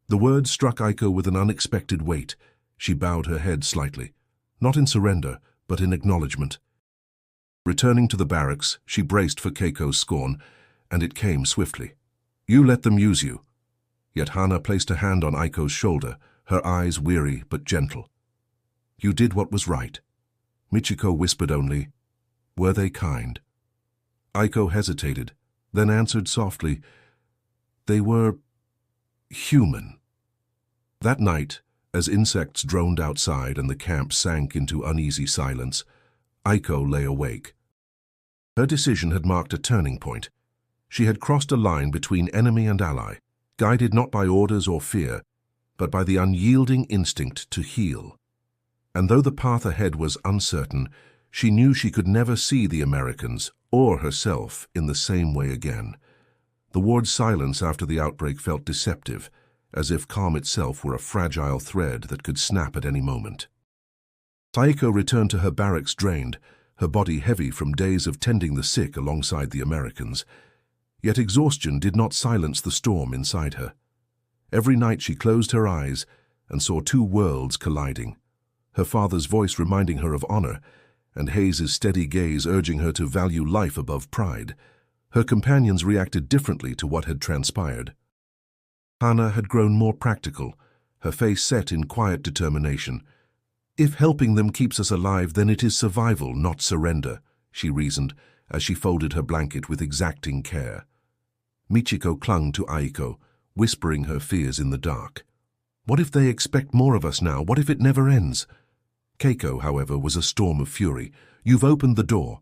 The words struck Aiko with an unexpected weight. She bowed her head slightly, not in surrender, but in acknowledgement. Returning to the barracks, she braced for Keiko's scorn, and it came swiftly. "You let them use you." Yet Hana placed a hand on Aiko's shoulder, her eyes weary but gentle. "You did what was right." Michiko whispered only, "Were they kind?" Aiko hesitated, then answered softly, "They were human." That night, as insects droned outside and the camp sank into uneasy silence, Aiko lay awake. Her decision had marked a turning point. She had crossed a line between enemy and ally, guided not by orders or fear, but by the unyielding instinct to heal. And though the path ahead was uncertain, she knew she could never see the Americans or herself in the same way again. The ward's silence after the outbreak felt deceptive, as if calm itself were a fragile thread that could snap at any moment. Aiko returned to her barracks drained, her body heavy from days of tending the sick alongside the Americans. Yet exhaustion did not silence the storm inside her. Every night she closed her eyes and saw two worlds colliding, her father's voice reminding her of honor, and Hayes's steady gaze urging her to value life above pride. Her companions reacted differently to what had transpired. Hana had grown more practical, her face set in quiet determination. "If helping them keeps us alive, then it is survival, not surrender," she reasoned as she folded her blanket with exacting care. Michiko clung to Aiko, whispering her fears in the dark. "What if they expect more of us now? What if it never ends?" Keiko, however, was a storm of fury. "You've opened the door.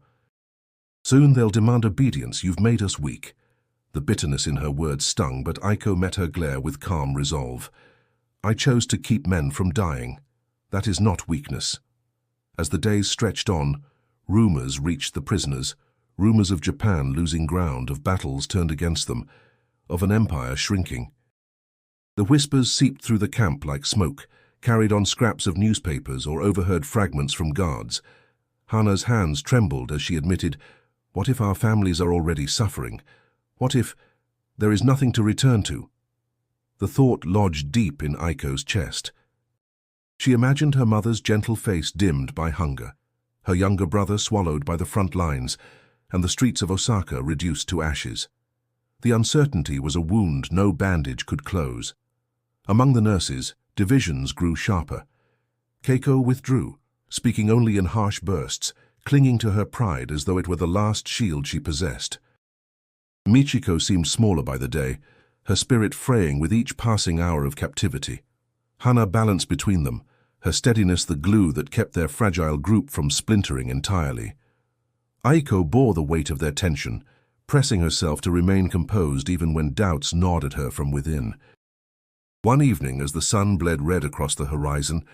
Soon they'll demand obedience. You've made us weak." The bitterness in her words stung, but Aiko met her glare with calm resolve. "I chose to keep men from dying. That is not weakness." As the days stretched on, rumors reached the prisoners, rumors of Japan losing ground, of battles turned against them, of an empire shrinking. The whispers seeped through the camp like smoke, carried on scraps of newspapers or overheard fragments from guards. Hana's hands trembled as she admitted, "What if our families are already suffering? What if there is nothing to return to?" The thought lodged deep in Aiko's chest. She imagined her mother's gentle face dimmed by hunger, her younger brother swallowed by the front lines, and the streets of Osaka reduced to ashes. The uncertainty was a wound no bandage could close. Among the nurses, divisions grew sharper. Keiko withdrew, speaking only in harsh bursts, clinging to her pride as though it were the last shield she possessed. Michiko seemed smaller by the day, her spirit fraying with each passing hour of captivity. Hana balanced between them, her steadiness the glue that kept their fragile group from splintering entirely. Aiko bore the weight of their tension, pressing herself to remain composed even when doubts gnawed at her from within. One evening, as the sun bled red across the horizon,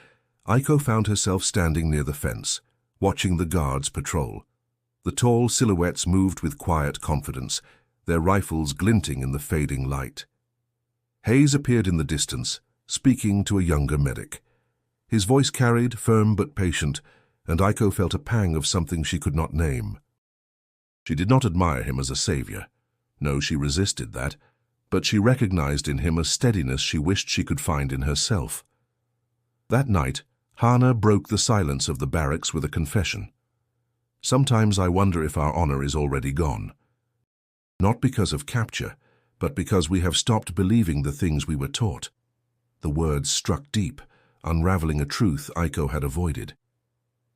Aiko found herself standing near the fence, watching the guards patrol. The tall silhouettes moved with quiet confidence, their rifles glinting in the fading light. Hayes appeared in the distance, speaking to a younger medic. His voice carried, firm but patient, and Aiko felt a pang of something she could not name. She did not admire him as a savior. No, she resisted that, but she recognized in him a steadiness she wished she could find in herself. That night, Hana broke the silence of the barracks with a confession. "Sometimes I wonder if our honor is already gone. Not because of capture, but because we have stopped believing the things we were taught." The words struck deep, unraveling a truth Aiko had avoided.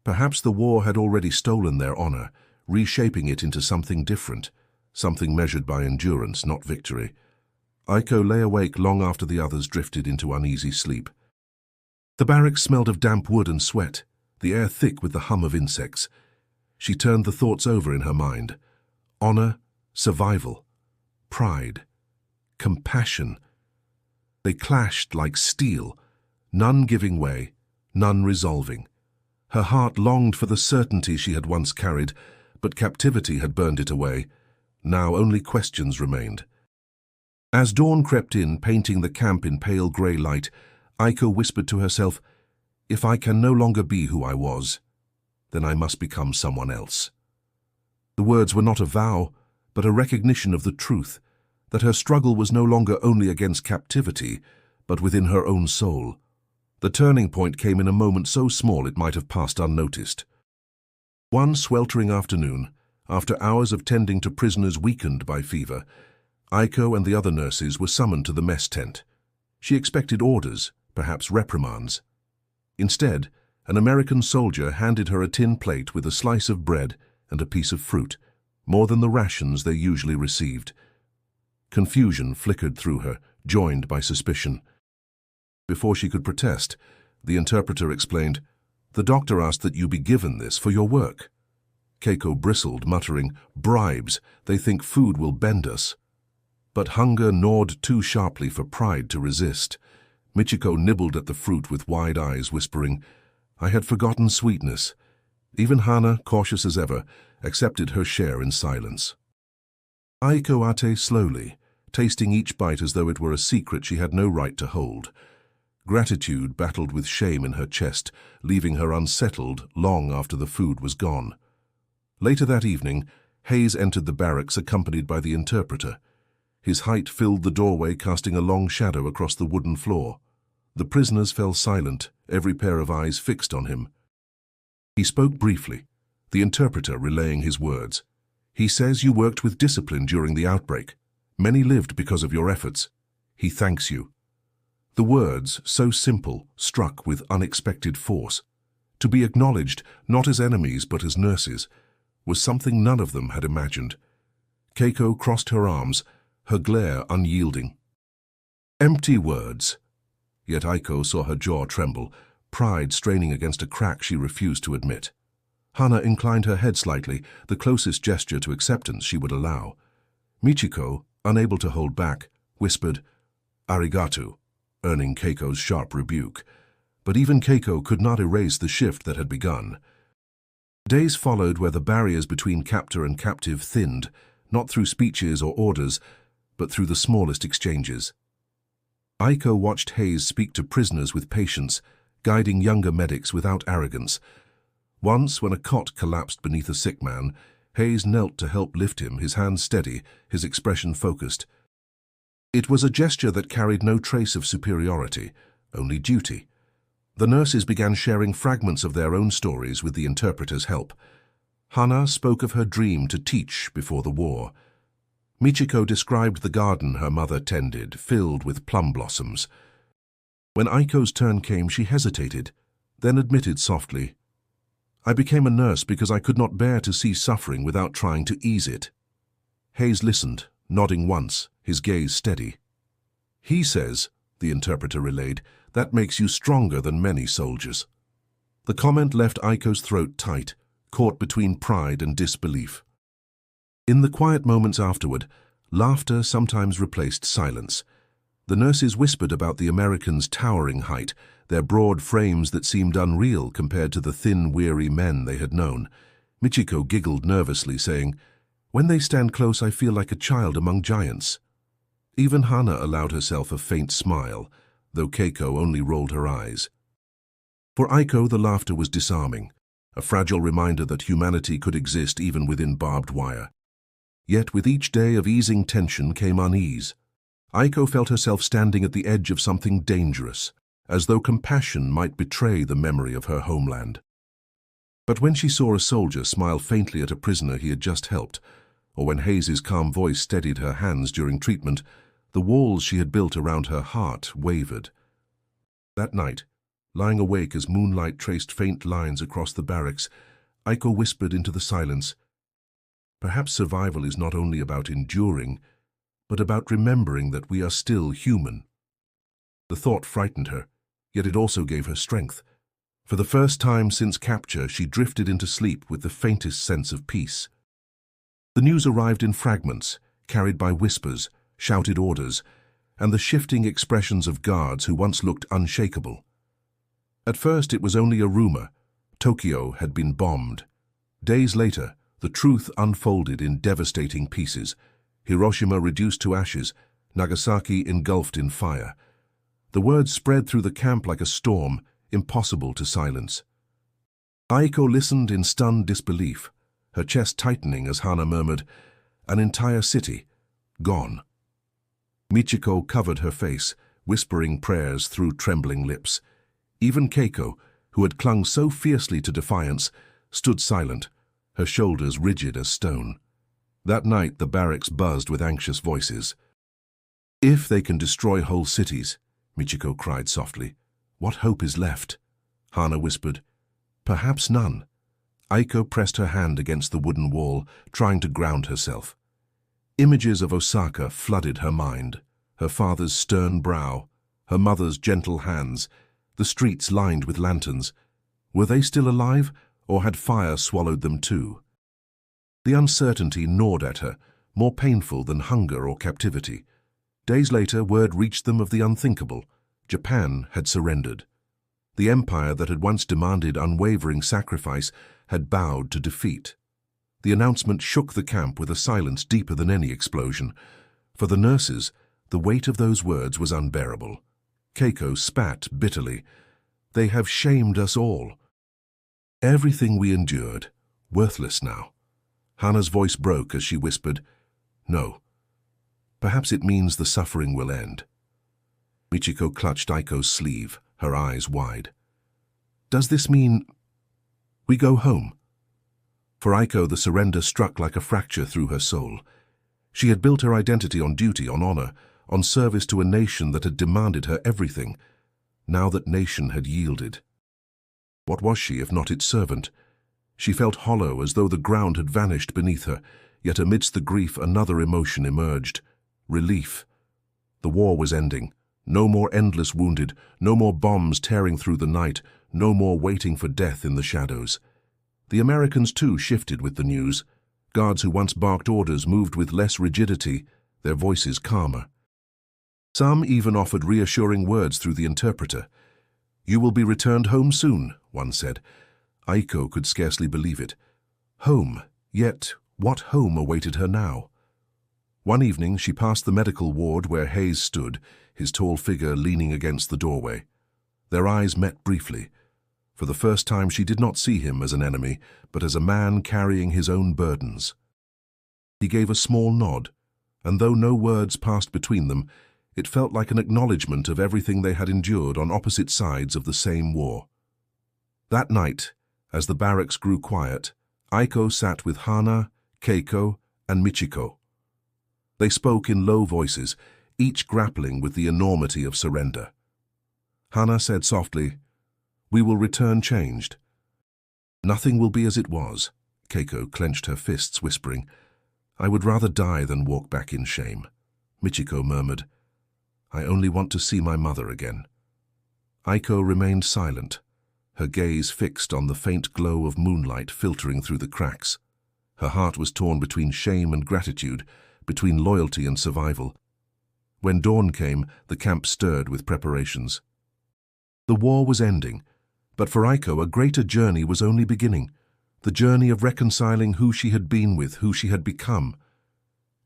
Perhaps the war had already stolen their honor, reshaping it into something different, something measured by endurance, not victory. Aiko lay awake long after the others drifted into uneasy sleep. The barracks smelled of damp wood and sweat, the air thick with the hum of insects. She turned the thoughts over in her mind. Honor, survival, pride, compassion. They clashed like steel, none giving way, none resolving. Her heart longed for the certainty she had once carried, but captivity had burned it away. Now only questions remained. As dawn crept in, painting the camp in pale grey light, Aiko whispered to herself, "If I can no longer be who I was, then I must become someone else." The words were not a vow, but a recognition of the truth, that her struggle was no longer only against captivity, but within her own soul. The turning point came in a moment so small it might have passed unnoticed. One sweltering afternoon, after hours of tending to prisoners weakened by fever, Aiko and the other nurses were summoned to the mess tent. She expected orders, perhaps reprimands. Instead, an American soldier handed her a tin plate with a slice of bread and a piece of fruit, more than the rations they usually received. Confusion flickered through her, joined by suspicion. Before she could protest, the interpreter explained, "The doctor asked that you be given this for your work." Keiko bristled, muttering, "Bribes, they think food will bend us." But hunger gnawed too sharply for pride to resist. Michiko nibbled at the fruit with wide eyes, whispering, "I had forgotten sweetness." Even Hana, cautious as ever, accepted her share in silence. Aiko ate slowly, tasting each bite as though it were a secret she had no right to hold. Gratitude battled with shame in her chest, leaving her unsettled long after the food was gone. Later that evening, Hayes entered the barracks accompanied by the interpreter. His height filled the doorway, casting a long shadow across the wooden floor. The prisoners fell silent, every pair of eyes fixed on him. He spoke briefly, the interpreter relaying his words. "He says you worked with discipline during the outbreak. Many lived because of your efforts. He thanks you." The words, so simple, struck with unexpected force. To be acknowledged, not as enemies but as nurses, was something none of them had imagined. Keiko crossed her arms, her glare unyielding. Empty words. Yet Aiko saw her jaw tremble, pride straining against a crack she refused to admit. Hana inclined her head slightly, the closest gesture to acceptance she would allow. Michiko, unable to hold back, whispered, "Arigato," earning Keiko's sharp rebuke. But even Keiko could not erase the shift that had begun. Days followed where the barriers between captor and captive thinned, not through speeches or orders, but through the smallest exchanges. Aiko watched Hayes speak to prisoners with patience, guiding younger medics without arrogance. Once, when a cot collapsed beneath a sick man, Hayes knelt to help lift him, his hands steady, his expression focused. It was a gesture that carried no trace of superiority, only duty. The nurses began sharing fragments of their own stories with the interpreter's help. Hana spoke of her dream to teach before the war. Michiko described the garden her mother tended, filled with plum blossoms. When Aiko's turn came, she hesitated, then admitted softly, "I became a nurse because I could not bear to see suffering without trying to ease it." Hayes listened, nodding once, his gaze steady. "He says," the interpreter relayed, "that makes you stronger than many soldiers." The comment left Aiko's throat tight, caught between pride and disbelief. In the quiet moments afterward, laughter sometimes replaced silence. The nurses whispered about the Americans' towering height, their broad frames that seemed unreal compared to the thin, weary men they had known. Michiko giggled nervously, saying, "When they stand close, I feel like a child among giants." Even Hana allowed herself a faint smile, though Keiko only rolled her eyes. For Aiko, the laughter was disarming, a fragile reminder that humanity could exist even within barbed wire. Yet with each day of easing tension came unease. Aiko felt herself standing at the edge of something dangerous, as though compassion might betray the memory of her homeland. But when she saw a soldier smile faintly at a prisoner he had just helped, or when Hayes's calm voice steadied her hands during treatment, the walls she had built around her heart wavered. That night, lying awake as moonlight traced faint lines across the barracks, Aiko whispered into the silence, "Perhaps survival is not only about enduring, but about remembering that we are still human." The thought frightened her, yet it also gave her strength. For the first time since capture, she drifted into sleep with the faintest sense of peace. The news arrived in fragments, carried by whispers, shouted orders, and the shifting expressions of guards who once looked unshakable. At first it was only a rumor. Tokyo had been bombed. Days later, the truth unfolded in devastating pieces. Hiroshima reduced to ashes, Nagasaki engulfed in fire. The words spread through the camp like a storm, impossible to silence. Aiko listened in stunned disbelief, her chest tightening as Hana murmured, "An entire city, gone." Michiko covered her face, whispering prayers through trembling lips. Even Keiko, who had clung so fiercely to defiance, stood silent, her shoulders rigid as stone. That night the barracks buzzed with anxious voices. "If they can destroy whole cities," Michiko cried softly, "what hope is left?" Hana whispered, "Perhaps none." Aiko pressed her hand against the wooden wall, trying to ground herself. Images of Osaka flooded her mind, her father's stern brow, her mother's gentle hands, the streets lined with lanterns. Were they still alive, or had fire swallowed them too? The uncertainty gnawed at her, more painful than hunger or captivity. Days later, word reached them of the unthinkable. Japan had surrendered. The empire that had once demanded unwavering sacrifice had bowed to defeat. The announcement shook the camp with a silence deeper than any explosion. For the nurses, the weight of those words was unbearable. Keiko spat bitterly. "They have shamed us all. Everything we endured, worthless now." Hana's voice broke as she whispered, "No. Perhaps it means the suffering will end." Michiko clutched Aiko's sleeve, her eyes wide. "Does this mean we go home?" For Aiko, the surrender struck like a fracture through her soul. She had built her identity on duty, on honor, on service to a nation that had demanded her everything. Now that nation had yielded. What was she if not its servant? She felt hollow, as though the ground had vanished beneath her, yet amidst the grief another emotion emerged. Relief. The war was ending. No more endless wounded, no more bombs tearing through the night, no more waiting for death in the shadows. The Americans too shifted with the news. Guards who once barked orders moved with less rigidity, their voices calmer. Some even offered reassuring words through the interpreter. "You will be returned home soon," one said. Aiko could scarcely believe it. Home, yet what home awaited her now? One evening she passed the medical ward where Hayes stood, his tall figure leaning against the doorway. Their eyes met briefly. For the first time she did not see him as an enemy, but as a man carrying his own burdens. He gave a small nod, and though no words passed between them, it felt like an acknowledgement of everything they had endured on opposite sides of the same war. That night, as the barracks grew quiet, Aiko sat with Hana, Keiko, and Michiko. They spoke in low voices, each grappling with the enormity of surrender. Hana said softly, "We will return changed." "Nothing will be as it was." Keiko clenched her fists, whispering, "I would rather die than walk back in shame." Michiko murmured, "I only want to see my mother again." Aiko remained silent, her gaze fixed on the faint glow of moonlight filtering through the cracks. Her heart was torn between shame and gratitude, between loyalty and survival. When dawn came, the camp stirred with preparations. The war was ending, but for Aiko a greater journey was only beginning, the journey of reconciling who she had been with, who she had become.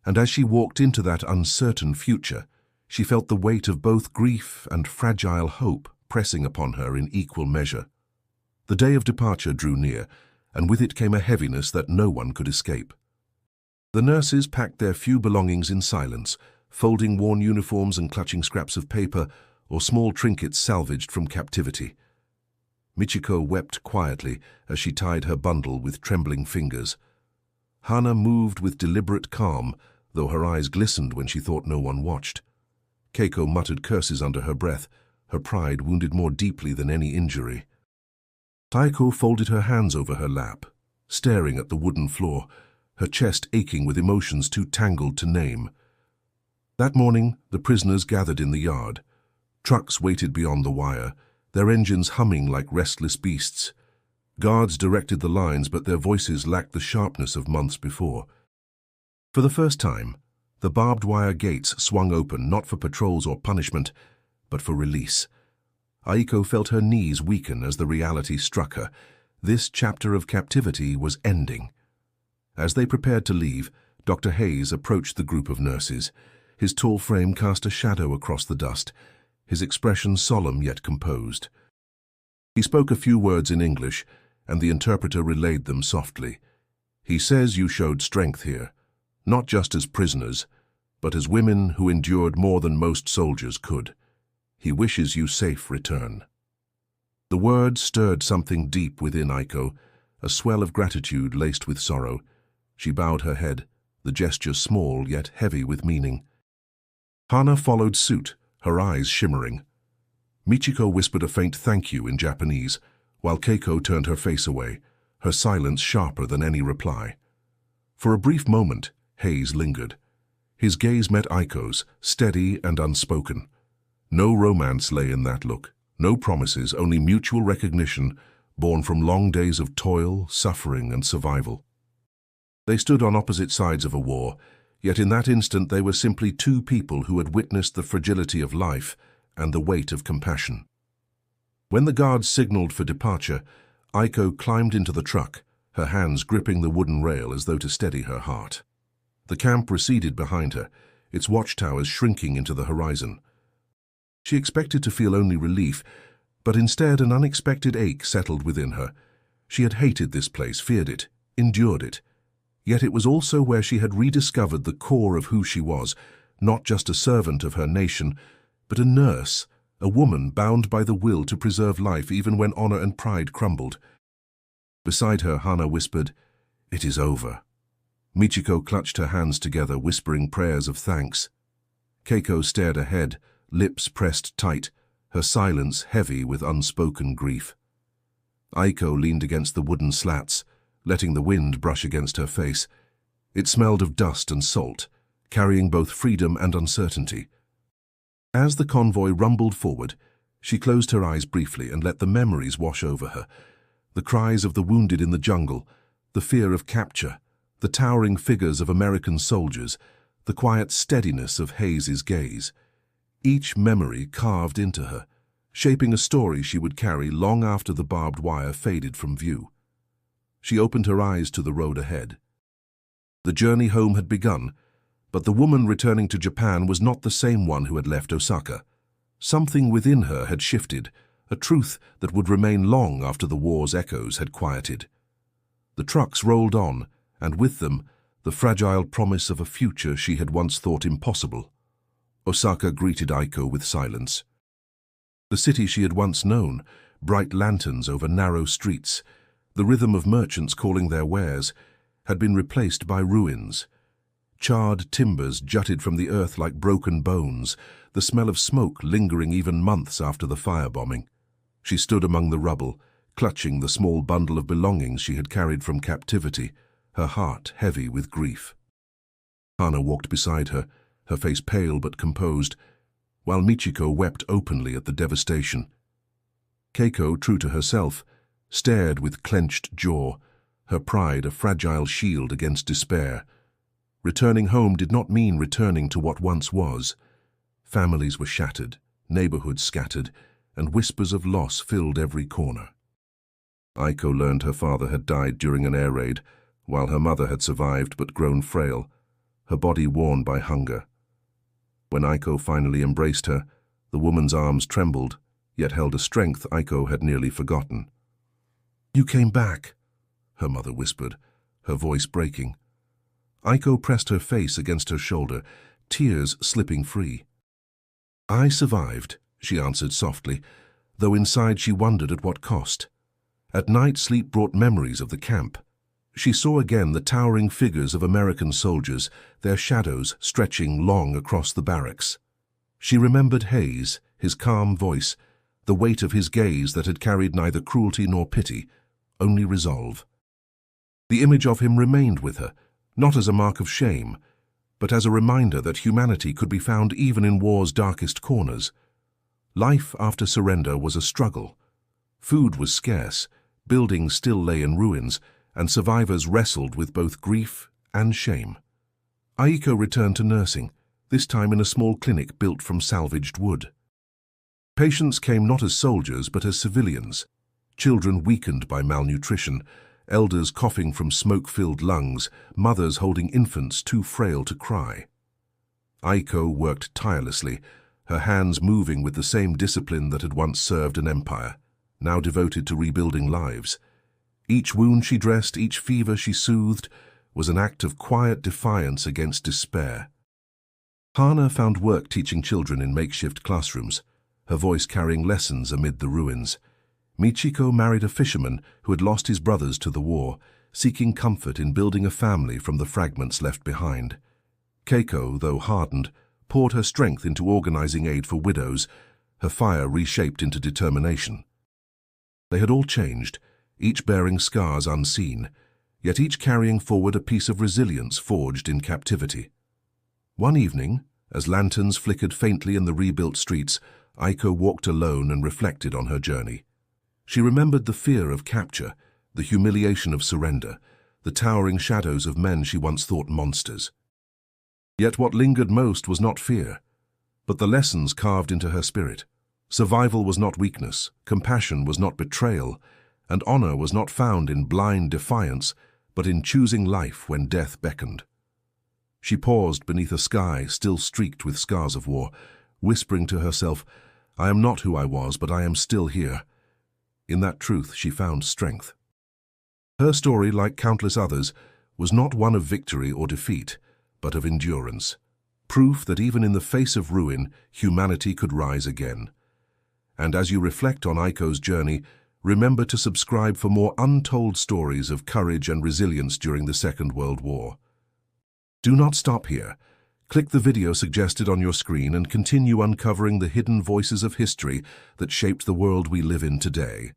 And as she walked into that uncertain future, she felt the weight of both grief and fragile hope pressing upon her in equal measure. The day of departure drew near, and with it came a heaviness that no one could escape. The nurses packed their few belongings in silence, folding worn uniforms and clutching scraps of paper or small trinkets salvaged from captivity. Michiko wept quietly as she tied her bundle with trembling fingers. Hana moved with deliberate calm, though her eyes glistened when she thought no one watched. Keiko muttered curses under her breath, her pride wounded more deeply than any injury. Aiko folded her hands over her lap, staring at the wooden floor, her chest aching with emotions too tangled to name. That morning, the prisoners gathered in the yard. Trucks waited beyond the wire, their engines humming like restless beasts. Guards directed the lines, but their voices lacked the sharpness of months before. For the first time, the barbed wire gates swung open, not for patrols or punishment, but for release. Aiko felt her knees weaken as the reality struck her. This chapter of captivity was ending. As they prepared to leave, Dr. Hayes approached the group of nurses. His tall frame cast a shadow across the dust, his expression solemn yet composed. He spoke a few words in English, and the interpreter relayed them softly. "He says you showed strength here, not just as prisoners, but as women who endured more than most soldiers could. He wishes you safe return." The words stirred something deep within Aiko, a swell of gratitude laced with sorrow. She bowed her head, the gesture small yet heavy with meaning. Hana followed suit, her eyes shimmering. Michiko whispered a faint thank you in Japanese, while Keiko turned her face away, her silence sharper than any reply. For a brief moment, Hayes lingered. His gaze met Aiko's, steady and unspoken. No romance lay in that look, no promises, only mutual recognition, born from long days of toil, suffering, and survival. They stood on opposite sides of a war, yet in that instant they were simply two people who had witnessed the fragility of life and the weight of compassion. When the guards signaled for departure, Aiko climbed into the truck, her hands gripping the wooden rail as though to steady her heart. The camp receded behind her, its watchtowers shrinking into the horizon. She expected to feel only relief, but instead an unexpected ache settled within her. She had hated this place, feared it, endured it. Yet it was also where she had rediscovered the core of who she was, not just a servant of her nation, but a nurse, a woman bound by the will to preserve life even when honor and pride crumbled. Beside her, Hana whispered, "It is over." Michiko clutched her hands together, whispering prayers of thanks. Keiko stared ahead, lips pressed tight, her silence heavy with unspoken grief. Aiko leaned against the wooden slats, letting the wind brush against her face. It smelled of dust and salt, carrying both freedom and uncertainty. As the convoy rumbled forward, she closed her eyes briefly and let the memories wash over her. The cries of the wounded in the jungle, the fear of capture, the towering figures of American soldiers, the quiet steadiness of Hayes's gaze. Each memory carved into her, shaping a story she would carry long after the barbed wire faded from view. She opened her eyes to the road ahead. The journey home had begun, but the woman returning to Japan was not the same one who had left Osaka. Something within her had shifted, a truth that would remain long after the war's echoes had quieted. The trucks rolled on, and with them, the fragile promise of a future she had once thought impossible. Osaka greeted Aiko with silence. The city she had once known, bright lanterns over narrow streets, the rhythm of merchants calling their wares, had been replaced by ruins. Charred timbers jutted from the earth like broken bones, the smell of smoke lingering even months after the firebombing. She stood among the rubble, clutching the small bundle of belongings she had carried from captivity, her heart heavy with grief. Hana walked beside her, her face pale but composed, while Michiko wept openly at the devastation. Keiko, true to herself, stared with clenched jaw, her pride a fragile shield against despair. Returning home did not mean returning to what once was. Families were shattered, neighborhoods scattered, and whispers of loss filled every corner. Aiko learned her father had died during an air raid, while her mother had survived but grown frail, her body worn by hunger. When Aiko finally embraced her, the woman's arms trembled, yet held a strength Aiko had nearly forgotten. "You came back," her mother whispered, her voice breaking. Aiko pressed her face against her shoulder, tears slipping free. "I survived," she answered softly, though inside she wondered at what cost. At night, sleep brought memories of the camp. She saw again the towering figures of American soldiers, their shadows stretching long across the barracks. She remembered Hayes, his calm voice, the weight of his gaze that had carried neither cruelty nor pity, only resolve. The image of him remained with her, not as a mark of shame, but as a reminder that humanity could be found even in war's darkest corners. Life after surrender was a struggle. Food was scarce, buildings still lay in ruins, and survivors wrestled with both grief and shame. Aiko returned to nursing, this time in a small clinic built from salvaged wood. Patients came not as soldiers but as civilians, children weakened by malnutrition, elders coughing from smoke-filled lungs, mothers holding infants too frail to cry. Aiko worked tirelessly, her hands moving with the same discipline that had once served an empire, now devoted to rebuilding lives. Each wound she dressed, each fever she soothed, was an act of quiet defiance against despair. Hana found work teaching children in makeshift classrooms, her voice carrying lessons amid the ruins. Michiko married a fisherman who had lost his brothers to the war, seeking comfort in building a family from the fragments left behind. Keiko, though hardened, poured her strength into organizing aid for widows, her fire reshaped into determination. They had all changed, each bearing scars unseen, yet each carrying forward a piece of resilience forged in captivity. One evening, as lanterns flickered faintly in the rebuilt streets, Aiko walked alone and reflected on her journey. She remembered the fear of capture, the humiliation of surrender, the towering shadows of men she once thought monsters. Yet what lingered most was not fear, but the lessons carved into her spirit. Survival was not weakness, compassion was not betrayal, and honor was not found in blind defiance, but in choosing life when death beckoned. She paused beneath a sky still streaked with scars of war, whispering to herself, "I am not who I was, but I am still here." In that truth she found strength. Her story, like countless others, was not one of victory or defeat, but of endurance, proof that even in the face of ruin, humanity could rise again. And as you reflect on Aiko's journey, remember to subscribe for more untold stories of courage and resilience during the Second World War. Do not stop here. Click the video suggested on your screen and continue uncovering the hidden voices of history that shaped the world we live in today.